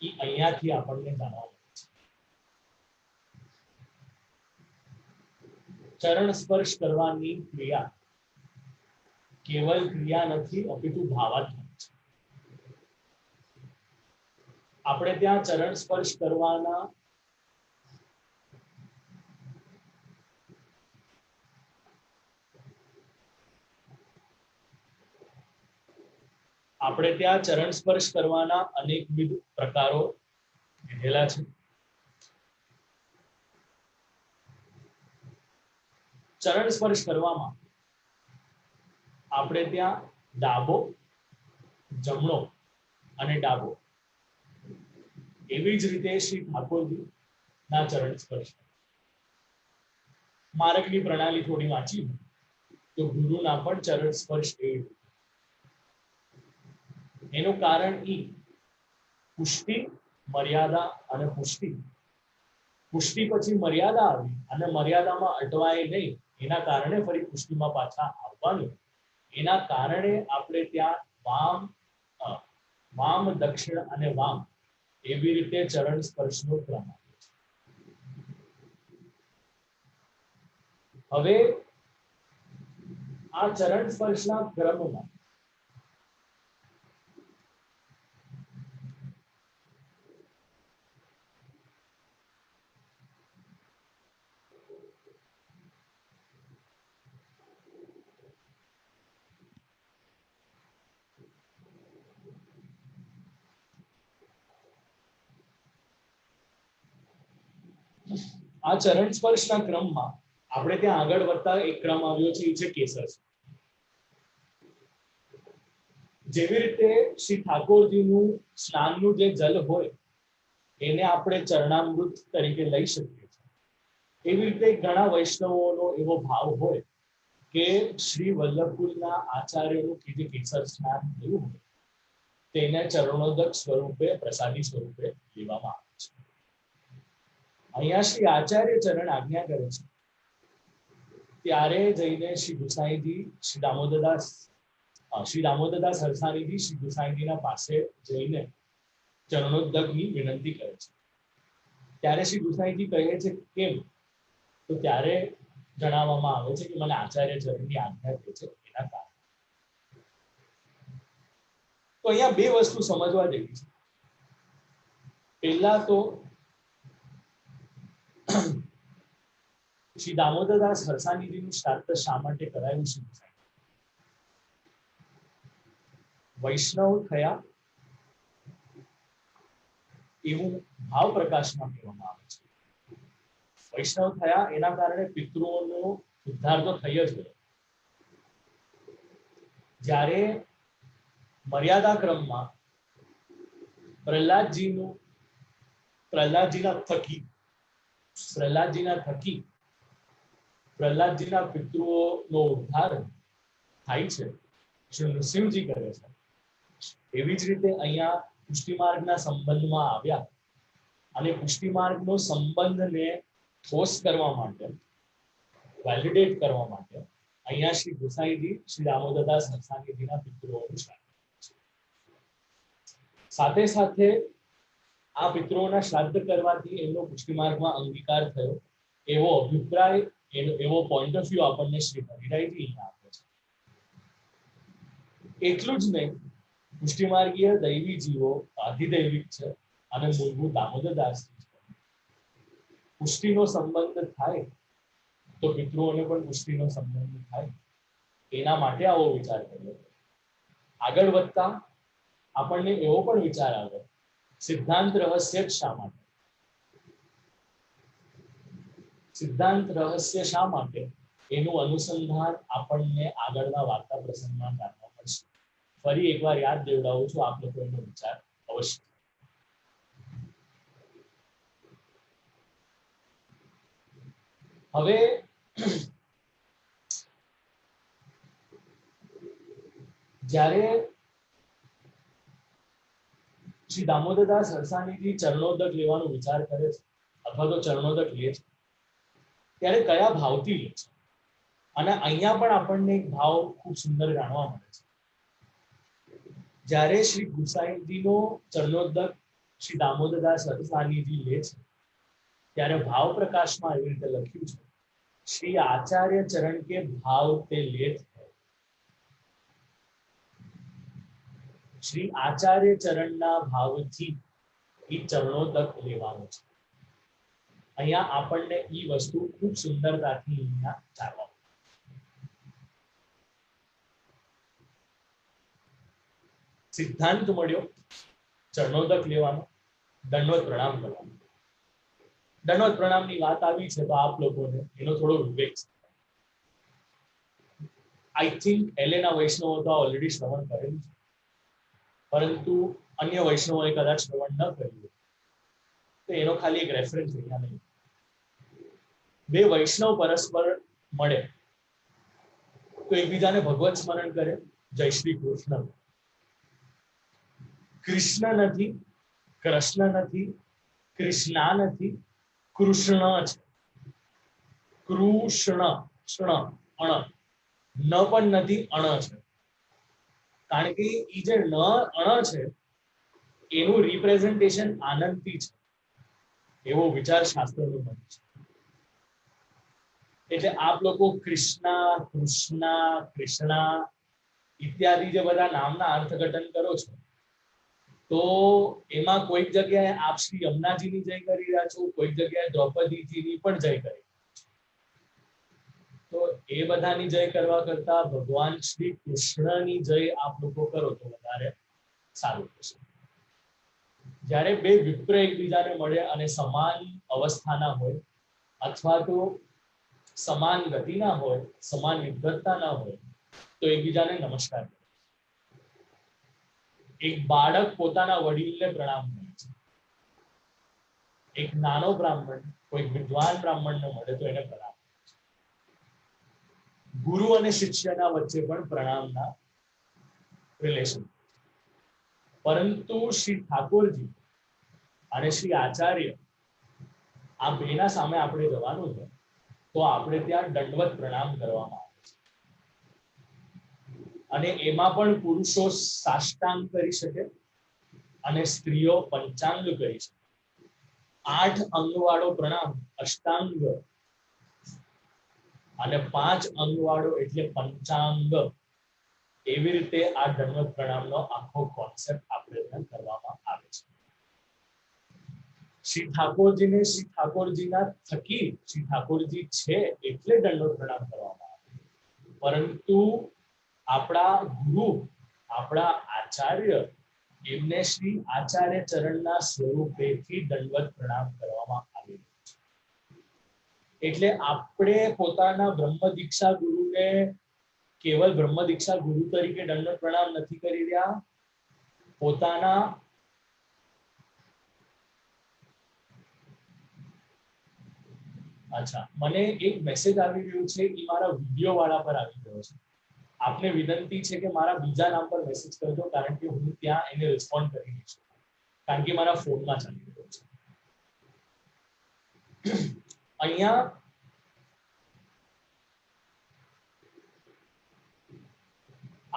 એ અહીંયાથી આપણને જાણવા મળે છે. ચરણ સ્પર્શ કરવાની ક્રિયા કેવલ ક્રિયા નથી, અપિતુ ભાવાત્મક છે. આપણે ત્યાં ચરણ સ્પર્શ કરવાના અનેકવિધ પ્રકારો લીધેલા છે. ચરણ સ્પર્શ કરવામાં આપણે ત્યાં ડાબો, જમણો અને ડાબો એવી જ રીતે શ્રી ઠાકોરજી ના ચરણ સ્પર્શ. માર્ગની પ્રણાલી થોડી વાંચી તો ગુરુના પણ ચરણ સ્પર્શ એવી. એનું કારણ પુષ્ટિ, મર્યાદા અને પુષ્ટિ. પુષ્ટિ પછી મર્યાદા આવી અને મર્યાદામાં અટવાય નહીં, એના કારણે ફરી પુષ્ટિમાં પાછા આવવાનું. એના કારણે આપણે ત્યાં વામ, દક્ષિણ અને વામ એવી રીતે ચરણ સ્પર્શનો ક્રમ આવે છે. હવે આ ચરણ સ્પર્શના ક્રમમાં ચરણ સ્પર્શના ક્રમમાં આપણે ત્યાં આગળ વધતા એક ક્રમ આવ્યો છે, એ છે કેસર. જેવી રીતે શ્રી ઠાકોરજીનું સ્નાનનું જે જલ હોય એને આપણે ચરણામૃત તરીકે લઈ શકીએ છીએ, એવી રીતે ઘણા વૈષ્ણવોનો એવો ભાવ હોય કે શ્રી વલ્લભકુલના આચાર્યનું જે કેસર સ્નાન થયું હોય તેને ચરણોદક સ્વરૂપે, પ્રસાદી સ્વરૂપે લેવામાં આવે છે. અહીંયા શ્રી આચાર્ય ચરણ આજ્ઞા કરે છે ત્યારે જઈને શ્રી ગુસાઈજી શ્રી દામોદરદાસ હરસાણીજી શ્રી ગુસાઈજીના પાસે જઈને ચરણોદકની વિનંતી કરે છે. ત્યારે શ્રી ગુસાઈજી કહે છે કેમ? તો ત્યારે જણાવવામાં આવે છે કે મને આચાર્ય ચરણની આજ્ઞા થઈ છે એના કારણે. તો અહીંયા બે વસ્તુ સમજવા જેવી છે. પહેલા તો શ્રી દામોદરદાસ હરસાણીજીનું શ્રાદ્ધ શા માટે કરાયું છે? વૈષ્ણવ થયા એવું ભાવ પ્રકાશમાં કહેવામાં આવે છે. વૈષ્ણવ થયા એના કારણે પિતૃઓનો ઉદ્ધાર તો થઈ જ ગયો. જ્યારે મર્યાદા ક્રમમાં પ્રહલાદજીના થકી પ્રહલાદજીના પિતૃઓનો ઉદ્ધાર થાય છે, શ્રી નૃસિંહજી કરે છે. એવી જ રીતે અહીંયા પુષ્ટિમાર્ગના સંબંધમાં આવ્યા અને પુષ્ટિમાર્ગનો સંબંધને ઠોસ કરવા માટે, વેલિડેટ કરવા માટે અહીંયા શ્રી ગુસાઈજી શ્રી દામોદરદાસ સરસાણીજીના પિતૃઓનું શ્રાદ્ધ છે. સાથે સાથે આ પિતૃઓના શ્રાદ્ધ કરવાથી એમનો પુષ્ટિમાર્ગમાં અંગીકાર થયો એવો અભિપ્રાય, એવો પોઈન્ટ ઓફ વ્યૂ આપણને શ્રી હરિરાયજી અહીંયા આપે છે. એટલું જ નહીં, પુષ્ટિમાર્ગીય દૈવી જીવો આધિદૈવિક છે અને મૂળભૂત દામોદરદાસજી છે. પુષ્ટિનો સંબંધ થાય તો પિતૃઓને પણ પુષ્ટિનો સંબંધ થાય, એના માટે આવો વિચાર કર્યો. આગળ વધતા આપણને એવો પણ વિચાર આવે, સિદ્ધાંત રહસ્ય શા માટે? સિદ્ધાંત રહસ્ય શા માટે એનું અનુસંધાન આપણને આગળના વાર્તા પ્રસંગમાં જાણવા મળશે. ફરી એકવાર યાદ દેવડાવું છું, આપ લોકો એનો વિચાર અવશ્ય. હવે જ્યારે શ્રી દામોદરદાસ સરસાણીજી ચરણોદક લેવાનો વિચાર કરે છે અથવા તો ચરણોદક લે છે, ત્યારે કયા ભાવથી લે છે? અને અહીંયા પણ આપણને એક ભાવ ખૂબ સુંદર જાણવા મળે છે. જ્યારે શ્રી ગુસાઈજીનો ચરણોદક શ્રી દામોદરદાસ સરસાણીજી લે છે, ત્યારે ભાવ પ્રકાશમાં એવી રીતે લખ્યું છે, શ્રી આચાર્ય ચરણ કે ભાવ તે લેત હૈ. શ્રી આચાર્ય ચરણના ભાવથી એ ચરણોદક લેવાનું છે. અહીંયા આપણને એ વસ્તુ ખૂબ સુંદરતાથી અહીંયા જાણવા મળે. સિદ્ધાંત મળ્યો, ચરણોદક લેવાનો, દંડવત પ્રણામ કરવાનો. દંડવત પ્રણામની વાત આવી છે તો આપ લોકોને એનો થોડો વિવેક છે. આઈ થિંક એલેના વૈષ્ણવો તો ઓલરેડી શ્રવણ કરેલું છે, પરંતુ અન્ય વૈષ્ણવોએ કદાચ શ્રવણ ન કર્યું તો એનો ખાલી એક રેફરન્સ અહીંયા નહીં. બે વૈષ્ણવ પરસ્પર મળે તો એકબીજાને ભગવત સ્મરણ કરે, જય શ્રી કૃષ્ણ. કૃષ્ણ નથી, કૃષ્ણ નથી, કૃષ્ણા નથી, કૃષ્ણ છે. કૃષ્ણ, ષ્ણ, અણ, ન પણ નથી, અણ છે. કારણ કે એ જે અણ છે એનું રિપ્રેઝન્ટેશન આનંદથી છે, એવો વિચાર શાસ્ત્રનું મત છે. એટલે આપ લોકો કૃષ્ણા, કૃષ્ણા, કૃષ્ણા ઇત્યાદિ જે બધા નામના અર્થઘટન કરો છો, તો એમાં કોઈક જગ્યાએ આપ શ્રી યમુનાજીની જય કરી રહ્યા છો, કોઈક જગ્યાએ દ્રૌપદીજીની પણ જય કરી. તો એ બધાની જય કરવા કરતા ભગવાન શ્રી કૃષ્ણની જય આપ લોકો કરો તો વધારે સારું થશે. જ્યારે બે વિપ્ર એકબીજાને મળે અને સમાન અવસ્થાના હોય અથવા તો સમાન ગતિના હોય, સમાન વિદ્વત્તા ના હોય, તો એકબીજાને નમસ્કાર કરે. એક બાળક પોતાના વડીલને પ્રણામ કરે છે. એક નાનો બ્રાહ્મણ કોઈ વિદ્વાન બ્રાહ્મણને મળે તો એને પ્રણામ કરે છે. ગુરુ અને શિષ્યના વચ્ચે પણ પ્રણામના રિલેશન. પરંતુ શ્રી ઠાકોરજી અને શ્રી આચાર્ય આ બેના સામે આપણે જવાનું છે તો આપણે ત્યાં દંડવત પ્રણામ કરવામાં આવે છે. અને એમાં પણ પુરુષો સાષ્ટાંગ કરી શકે અને સ્ત્રીઓ પંચાંગ કરી શકે. 8 અંગવાળો પ્રણામ અષ્ટાંગ અને 5 અંગવાળો એટલે પંચાંગ. એવી રીતે આ દંડવત પ્રણામનો આખો કોન્સેપ્ટ આપણે ત્યાં કરવામાં આવે છે. શ્રી ઠાકોરજીને શ્રી ઠાકોરજીના થકી શ્રી ઠાકોરજી છે એટલે દંડવત પ્રણામ કરવામાં આવે, પરંતુ આપણા ગુરુ, આપણા આચાર્ય, એમને શ્રી આચાર્ય ચરણના સ્વરૂપેથી દંડવત પ્રણામ કરવામાં આવે છે. એટલે આપણે પોતાના બ્રહ્મ દીક્ષા ગુરુને કેવલ બ્રહ્મ દીક્ષા ગુરુ તરીકે દંડવત પ્રણામ નથી કરી રહ્યા, પોતાના અચ્છા, મને એક મેસેજ આવી રહ્યો છે એ મારા વિડીયો વાળા પર આવી રહ્યો છે. આપને વિનંતી છે કે મારા બીજા નામ પર મેસેજ કરજો, કારણ કે હું ત્યાં એને રિસ્પોન્ડ કરી દઈશ, કારણ કે મારા ફોનમાં ચાલી રહ્યો છે. અહીંયા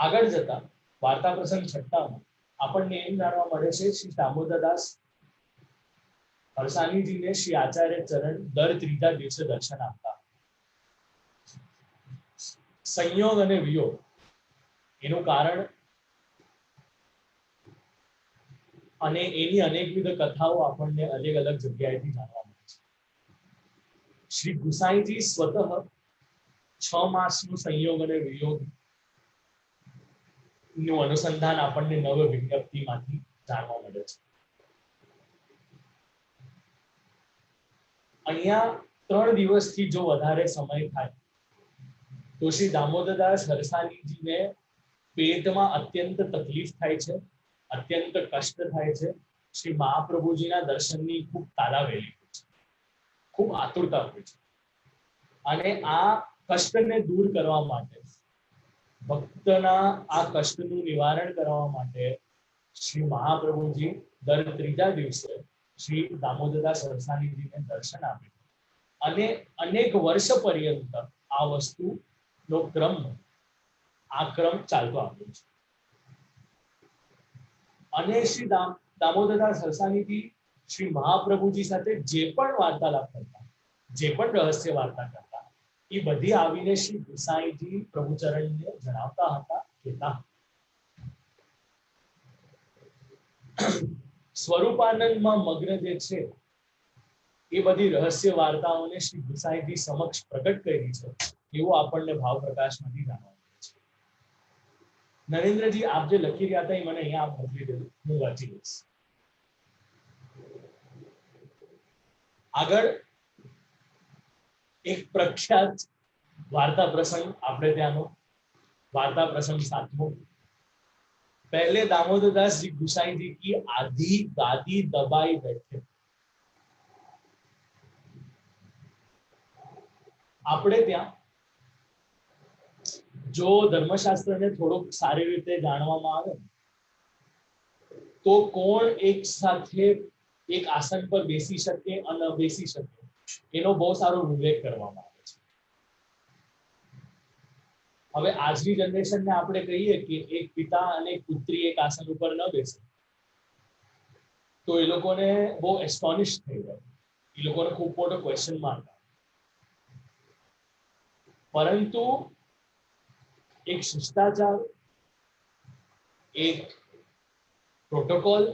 આગળ જતા વાર્તા પ્રસંગ 6માં આપણને એમ જાણવા મળે છે શ્રી દામોદરદાસ હરસાનીજીને શ્રી આચાર્ય ચરણ દર ત્રીજા દિવસે દર્શન આપતા. સંયોગ અને વિયોગ એનું કારણ અને એની અનેકવિધ કથાઓ આપણને અલગ અલગ જગ્યાએથી જાણવા મળે છે. શ્રી ગુસાઈજી સ્વતઃ 6 માસનું સંયોગ અને વિયોગ નું અનુસંધાન આપણને નવ વિજ્ઞપ્તિમાંથી જાણવા મળે છે. અહીંયા 3 દિવસથી જો વધારે સમય થાય તો શ્રી દામોદરદાસ હરસાનીજીને પેટમાં અત્યંત તકલીફ થાય છે, અત્યંત કષ્ટ થાય છે. શ્રી મહાપ્રભુજીના દર્શનની ખૂબ તાલાવેલી હોય છે, ખૂબ આતુરતા હોય છે. અને આ કષ્ટને દૂર કરવા માટે, ભક્તના આ કષ્ટનું નિવારણ કરવા માટે શ્રી મહાપ્રભુજી દર ત્રીજા દિવસે શ્રી દામોદરદાસ હરસાનીજીને દર્શન આપે અને અનેક વર્ષ પર્યંત આ વસ્તુનો ક્રમ ચાલતો આવ્યો છે. અને શ્રી દામોદરદાસ હરસાનીજી શ્રી મહાપ્રભુજી સાથે જે પણ વાર્તાલાપ કરતા, જે પણ રહસ્ય વાર્તા કરતા, એ બધી આવીને શ્રી ગુસાઈજી પ્રભુચરણને જણાવતા હતા, કહેતા. સ્વરૂપાનંદમાં મગ્ન જે છે એ બધી રહસ્ય વાર્તાઓને શ્રી ગુસાઈજી સમક્ષ પ્રગટ કરી છે, એવો આપણને ભાવ પ્રકાશમાંથી જાણવા મળે છે. નરેન્દ્રજી, આપ જે લખી રહ્યા હતા એ મને અહીંયા આપ મોકલી દેજો, હું વાંચી લઈશ. આગળ એક પ્રખ્યાત વાર્તા પ્રસંગ આપણે ત્યાંનો वार्ता प्रसंग 7वां। पहले दामोदरदास जी गुसाई जी की आधी गादी दबाई बैठे। આપણે ત્યાં જો ધર્મશાસ્ત્રને થોડુંક સારી રીતે જાણવામાં આવે તો કોણ એક સાથે એક આસન પર બેસી શકે અને બેસી શકે એનો બહુ સારો ઉલ્લેખ કરવામાં આવે છે। હવે આજની જનરેશનને આપણે કહીએ કે એક પિતા અને એક પુત્રી એક આસન ઉપર ન બેસે તો એ લોકોને બહુ એસ્ટોનિશ થઈ જાય, એ લોકોને ખૂબ મોટો ક્વેશ્ચન માર્ક। परंतु एक शिष्टाचार, एक प्रोटोकॉल,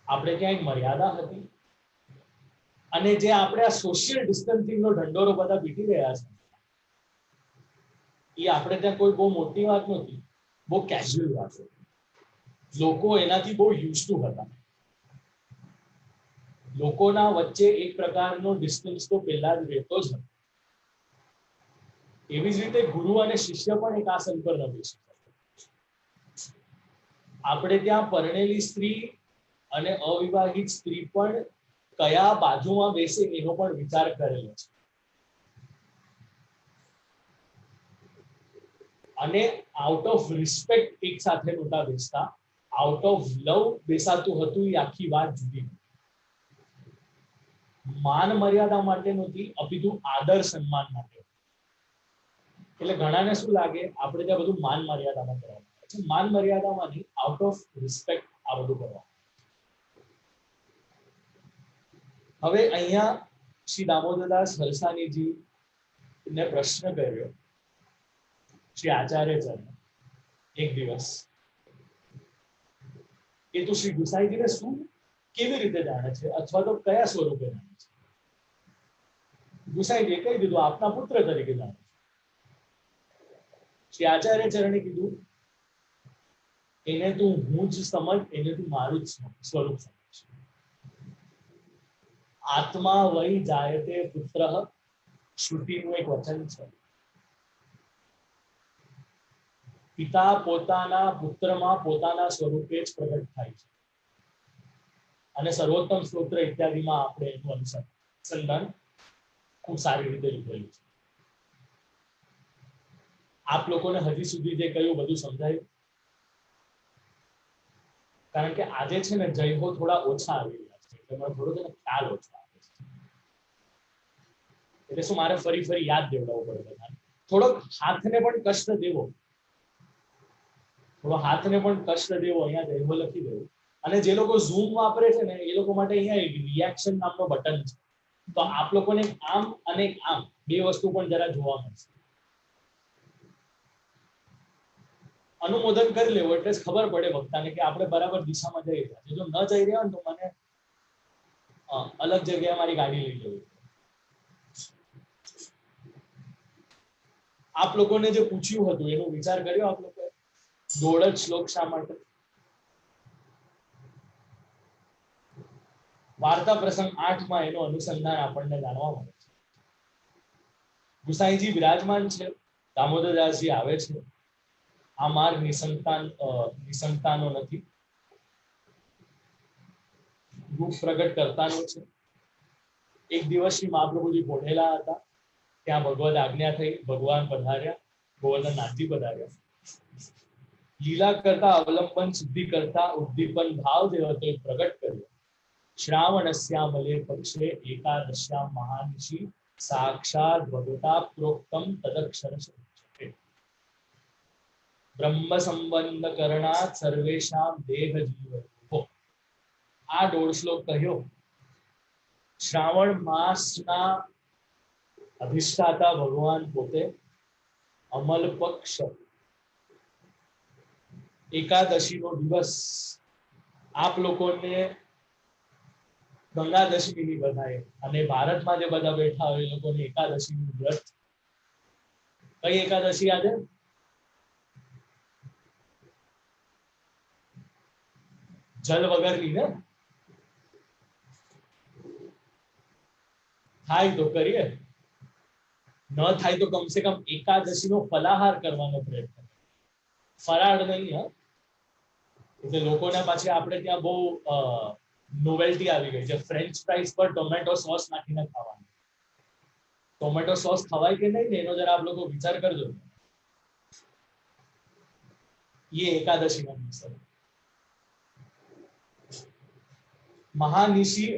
આપણે ત્યાં એક મર્યાદા હતી અને જે આપણે આ સોશિયલ ડિસ્ટન્સિંગનો ઢંઢોરો બધા પીટી રહ્યા છે એ આપણે ત્યાં કોઈ બહુ મોટી વાત નહોતી, બહુ કેઝ્યુઅલ વાત હતી। લોકો એનાથી બહુ યુઝ ટુ હતા, લોકોના વચ્ચે એક પ્રકારનો ડિસ્ટન્સ તો પહેલા જ રહેતો જ હતો। એવી જ રીતે ગુરુ અને શિષ્ય પણ એક આસન પર ન બેસી શકે। આપણે ત્યાં પરણેલી સ્ત્રી અને અવિવાહિત સ્ત્રી પણ કયા બાજુમાં બેસે એનો પણ વિચાર કરેલો છે અને આઉટ ઓફ રિસ્પેક્ટ એક સાથે નહોતા બેસતા, આઉટ ઓફ લવ બેસાતું હતું। એ આખી વાત જુદી, માન મર્યાદા માટે નહોતી, અપિતુ આદર સન્માન માટે। એટલે ઘણાને શું લાગે આપણે ત્યાં બધું માન મર્યાદામાં કરવામાં આવે છે, માન મર્યાદામાં નહીં, આઉટ ઓફ રિસ્પેક્ટ આ બધું કરવામાં। હવે અહીંયા શ્રી દામોદરદાસ હરસાનીજી ને પ્રશ્ન કર્યો શ્રી આચાર્ય ચરણ એક દિવસ કે તું શ્રી ગુસાઈજીને શું કેવી રીતે જાણે છે અથવા તો કયા સ્વરૂપે જાણે છે? ગુસાઈજીએ કહી દીધું આપના પુત્ર તરીકે જાણે છે। શ્રી આચાર્ય ચરણે કીધું એને તું હું જ સમજ, એને તું મારું જ સ્વરૂપ સમજ। આત્મા વહી જાયતે પુત્ર, શ્રુતિનું એક વચન છે। પિતા પોતાના પુત્રમાં પોતાના સ્વરૂપે જ પ્રગટ થાય છે અને સર્વોત્તમ સ્તોત્ર ઇત્યાદિમાં આપણે એનું અનુસંધાન ખૂબ સારી રીતે લીધેલું છે. આપ લોકોને હજી સુધી જે કહ્યું બધું સમજાયું? કારણ કે આજે છે ને જય હો થોડા ઓછા આવી રહ્યા છે એટલે મને થોડો છે ને ખ્યાલ ઓછો આવે છે. એટલે શું મારે ફરી ફરી યાદ દેવડાવવું પડે બધાને. થોડોક હાથને પણ કષ્ટ દેવો, થોડો હાથને પણ કષ્ટ દેવો, અહીંયા જય હો લખી દેવું. અને જે લોકો ઝૂમ વાપરે છે ને એ લોકો માટે અહીંયા એક રિએક્શન નામનો બટન છે, તો આપ લોકોને આમ અને આમ બે વસ્તુ પણ જરા જોવા મળશે. અનુમોદન કરી લેવું એટલે ખબર પડે વક્તાને કે આપણે બરાબર દિશામાં જઈ રહ્યા છે. જો ન જઈ રહ્યા હોય તો મને અલગ જગ્યાએ મારી ગાડી લઈ લેવી. આપ લોકોને જે પૂછ્યું હતું એનો વિચાર કર્યો આપ લોકોએ? દોઢ જ શ્લોક શા માટે? વાર્તા પ્રસંગ 8 માં એનો અનુસંધાન આપણને જાણવા મળે છે. ગુસાઈજી વિરાજમાન છે, દામોદરદાસજી આવે છે. આ માર્ગ નિસંતાનો નથી, રૂપ પ્રગટ કરતાનો છે. એક દિવસ શ્રી મહાપ્રભુજી બોઢેલા હતા, ત્યાં ભગવદ આજ્ઞા થઈ, ભગવાન પધાર્યા, ગોવર્ધનનાથજી પધાર્યા. લીલા કરતા અવલંબન સિદ્ધિ કરતા ઉદ્દીપન ભાવ જે હતો એ પ્રગટ કર્યો. શ્રાવણસ્યામલે પક્ષે એકાદશ્યામ મહાનિશી સાક્ષાત ભગવતા પ્રોક્તમ તદક્ષર બ્રહ્મ સંબંધ કરણાત સર્વેશામ દેહ જીવ. આ 1.5 શ્લોક કહ્યો. શ્રાવણ માસના અધિષ્ઠાતા ભગવાન પોતે, અમલ પક્ષ એકાદશીનો દિવસ આપ લોકોને ગંગા દશમીની બધાએ, અને ભારતમાં જે બધા બેઠા હોય એ લોકોને એકાદશીનું વ્રત. કઈ એકાદશી આજે? જલ વગરની ને? થાય તો કરીએ, ન થાય તો કમસે કમ એકાદશીનો ફલાહાર કરવાનો પ્રયત્ન. ફરાળ નહીં હા, એટલે લોકોના પાછી આપણે ત્યાં બહુ નોવેલ્ટી આવી ગઈ છે. ફ્રેન્ચ ફ્રાઈઝ પર ટોમેટો સોસ નાખીને ખાવાનું. ટોમેટો સોસ ખવાય કે નહીં એનો જરા આપ લોકો વિચાર કરજો. એ એકાદશીના દિવસે મહાનિશી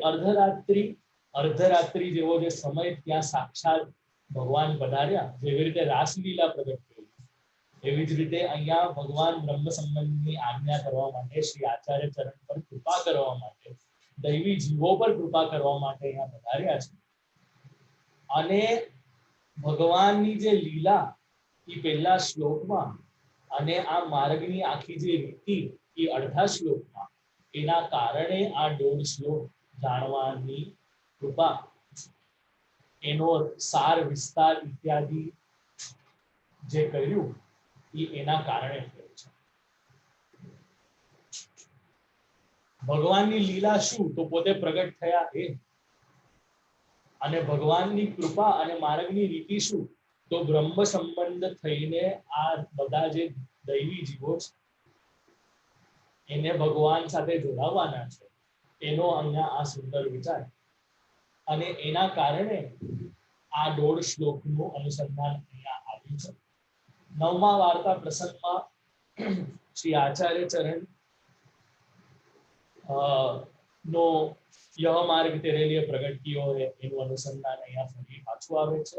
અર્ધરાત્રી જેવો જે સમય ત્યાં સાક્ષાત ભગવાન પધાર્યા. જેવી રીતે રાસલીલા પ્રગટ કરી એવી જ રીતે અહીંયા ભગવાન બ્રહ્મ સંબંધની આજ્ઞા કરવા માટે, શ્રી આચાર્ય ચરણ પર કૃપા કરવા માટે, દૈવી જીવો પર કૃપા કરવા માટે અહીંયા પધાર્યા છે. અને ભગવાનની જે લીલા એ પહેલા શ્લોકમાં, અને આ માર્ગની આખી જે રીતિ એ અડધા શ્લોકમાં, એના કારણે આ 1.5 શ્લોક જાણવાની કૃપા, એનો સાર વિસ્તાર ઇત્યાદિ જે કર્યું એ એના કારણે થયું છે. ભગવાનની લીલા શું? તો પોતે પ્રગટ થયા એ. અને ભગવાનની કૃપા અને માર્ગની રીતિ શું? તો બ્રહ્મ સંબંધ થઈને આ બધા જે દૈવી જીવો છે એને ભગવાન સાથે જોડાવાના છે, એનો અહીંયા આ સુંદર વિચાર. અને એના કારણે આ 1.5 શ્લોકનું અનુસંધાન અહીંયા આવ્યું છે. 9મા વાર્તા પ્રસંગમાં શ્રી આચાર્ય ચરણ નો યહ માર્ગ તેરે લિયે પ્રગટ કિયો હે એનું અનુસંધાન અહીંયા ફરી પાછું આવે છે.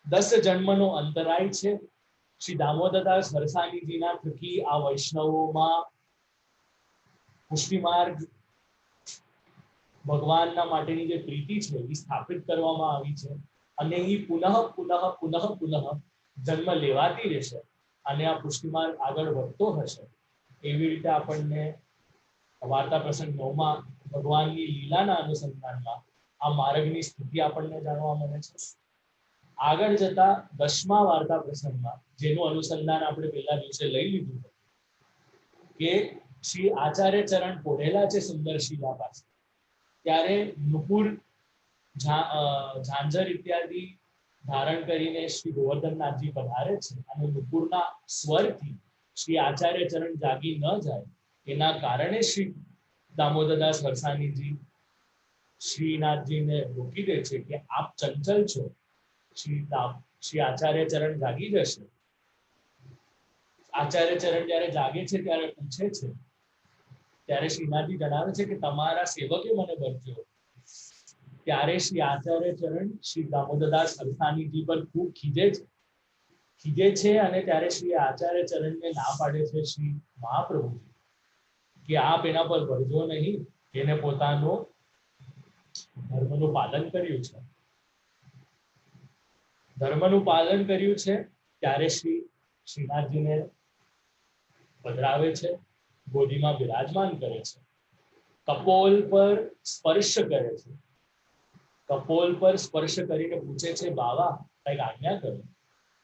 10 જન્મનો અંતરાય છે. શ્રી દામોદરદાસ હરસાણીજીના થકી આ વૈષ્ણવોમાં પુષ્ટિ માર્ગ ભગવાનના માટેની જે પ્રીતિ છે એ સ્થાપિત કરવામાં આવી છે. અને એ પુનઃ જન્મ લેવાતી રહેશે અને આ પુષ્ટિ માર્ગ આગળ વધતો હશે. એવી રીતે આપણને વાર્તા પ્રસંગ 9માં ભગવાનની લીલાના અનુસંધાનમાં આ માર્ગની સ્થિતિ આપણને જાણવા મળે છે. આગળ જતા 10મા વાર્તા પ્રસંગમાં જેનું અનુસંધાન આપણે પહેલા દિવસે લઈ લીધું કે શ્રી આચાર્ય ચરણ પોઢેલા છે સુંદર શીલા પાસે, ત્યારે નુપુર ઝાંઝર ઇત્યાદિ ધારણ કરીને શ્રી ગોવર્ધનનાથજી પધારે છે. અને નુપુરના સ્વરથી શ્રી આચાર્ય ચરણ જાગી ન જાય એના કારણે શ્રી દામોદરદાસ હરસાણીજી શ્રીનાથજીને રોકી દે છે કે આપ ચંચલ છો. શ્રી આચાર્ય ચરણ જાગી જશે. આચાર્ય ચરણ જયારે જાગે છે ત્યારે પૂછે છે, ત્યારે શ્રીનાથજી જણાવે છે કે તમારા સેવકે મને બરજ્યો. ત્યારે શ્રી આચાર્ય ચરણ શ્રી દામોદરદાસ અરસાણીજી પર ખૂબ ખીજે છે અને ત્યારે શ્રી આચાર્ય ચરણને ના પાડે છે શ્રી મહાપ્રભુજી કે આપ એના પર ભરજો નહીં, એને પોતાનો ધર્મનું પાલન કર્યું છે. ધર્મનું પાલન કર્યું છે ત્યારે શ્રીનાથજીને પધરાવે છે, ગોદીમાં બિરાજમાન કરે છે, કપોલ પર સ્પર્શ કરે છે. કપોલ પર સ્પર્શ કરીને પૂછે છે, બાવા કઈક આજ્ઞા કરો.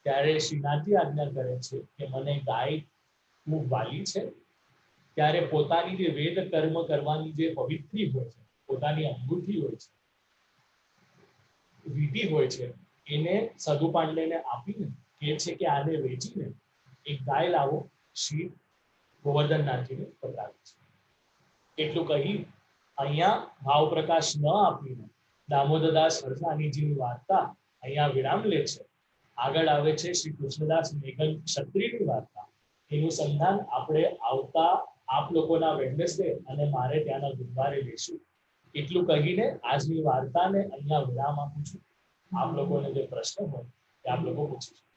ત્યારે શ્રીનાથજી આજ્ઞા કરે છે કે મને ગાય ખૂબ વાલી છે. ત્યારે પોતાની જે વેદ કર્મ કરવાની જે પવિત્રી હોય છે, પોતાની અંગૂઠી હોય છે, વીંટી હોય છે, એને સદુ પાંડેને આપીને કહે છે કે આને વેચીને એક ગાય લાવો. શ્રી ગોવર્ધનનાથજીને પધરાવે છે. એટલું કહી અહીંયા ભાવ પ્રકાશ ન આપીને દામોદરદાસ અરસાણીજીની વાર્તા અહીંયા વિરામ લે છે. આગળ આવે છે શ્રી કૃષ્ણદાસ મેઘલ ક્ષત્રિયની વાર્તા. એનું સંધાન આપણે આવતા આપ લોકોના વેડનેસડે અને મારે ત્યાંના બુધવારે લેશું. એટલું કહીને આજની વાર્તાને અહીંયા વિરામ આપું છું. આપ લોકોને જે પ્રશ્ન હોય એ આપ લોકો પૂછી શકો.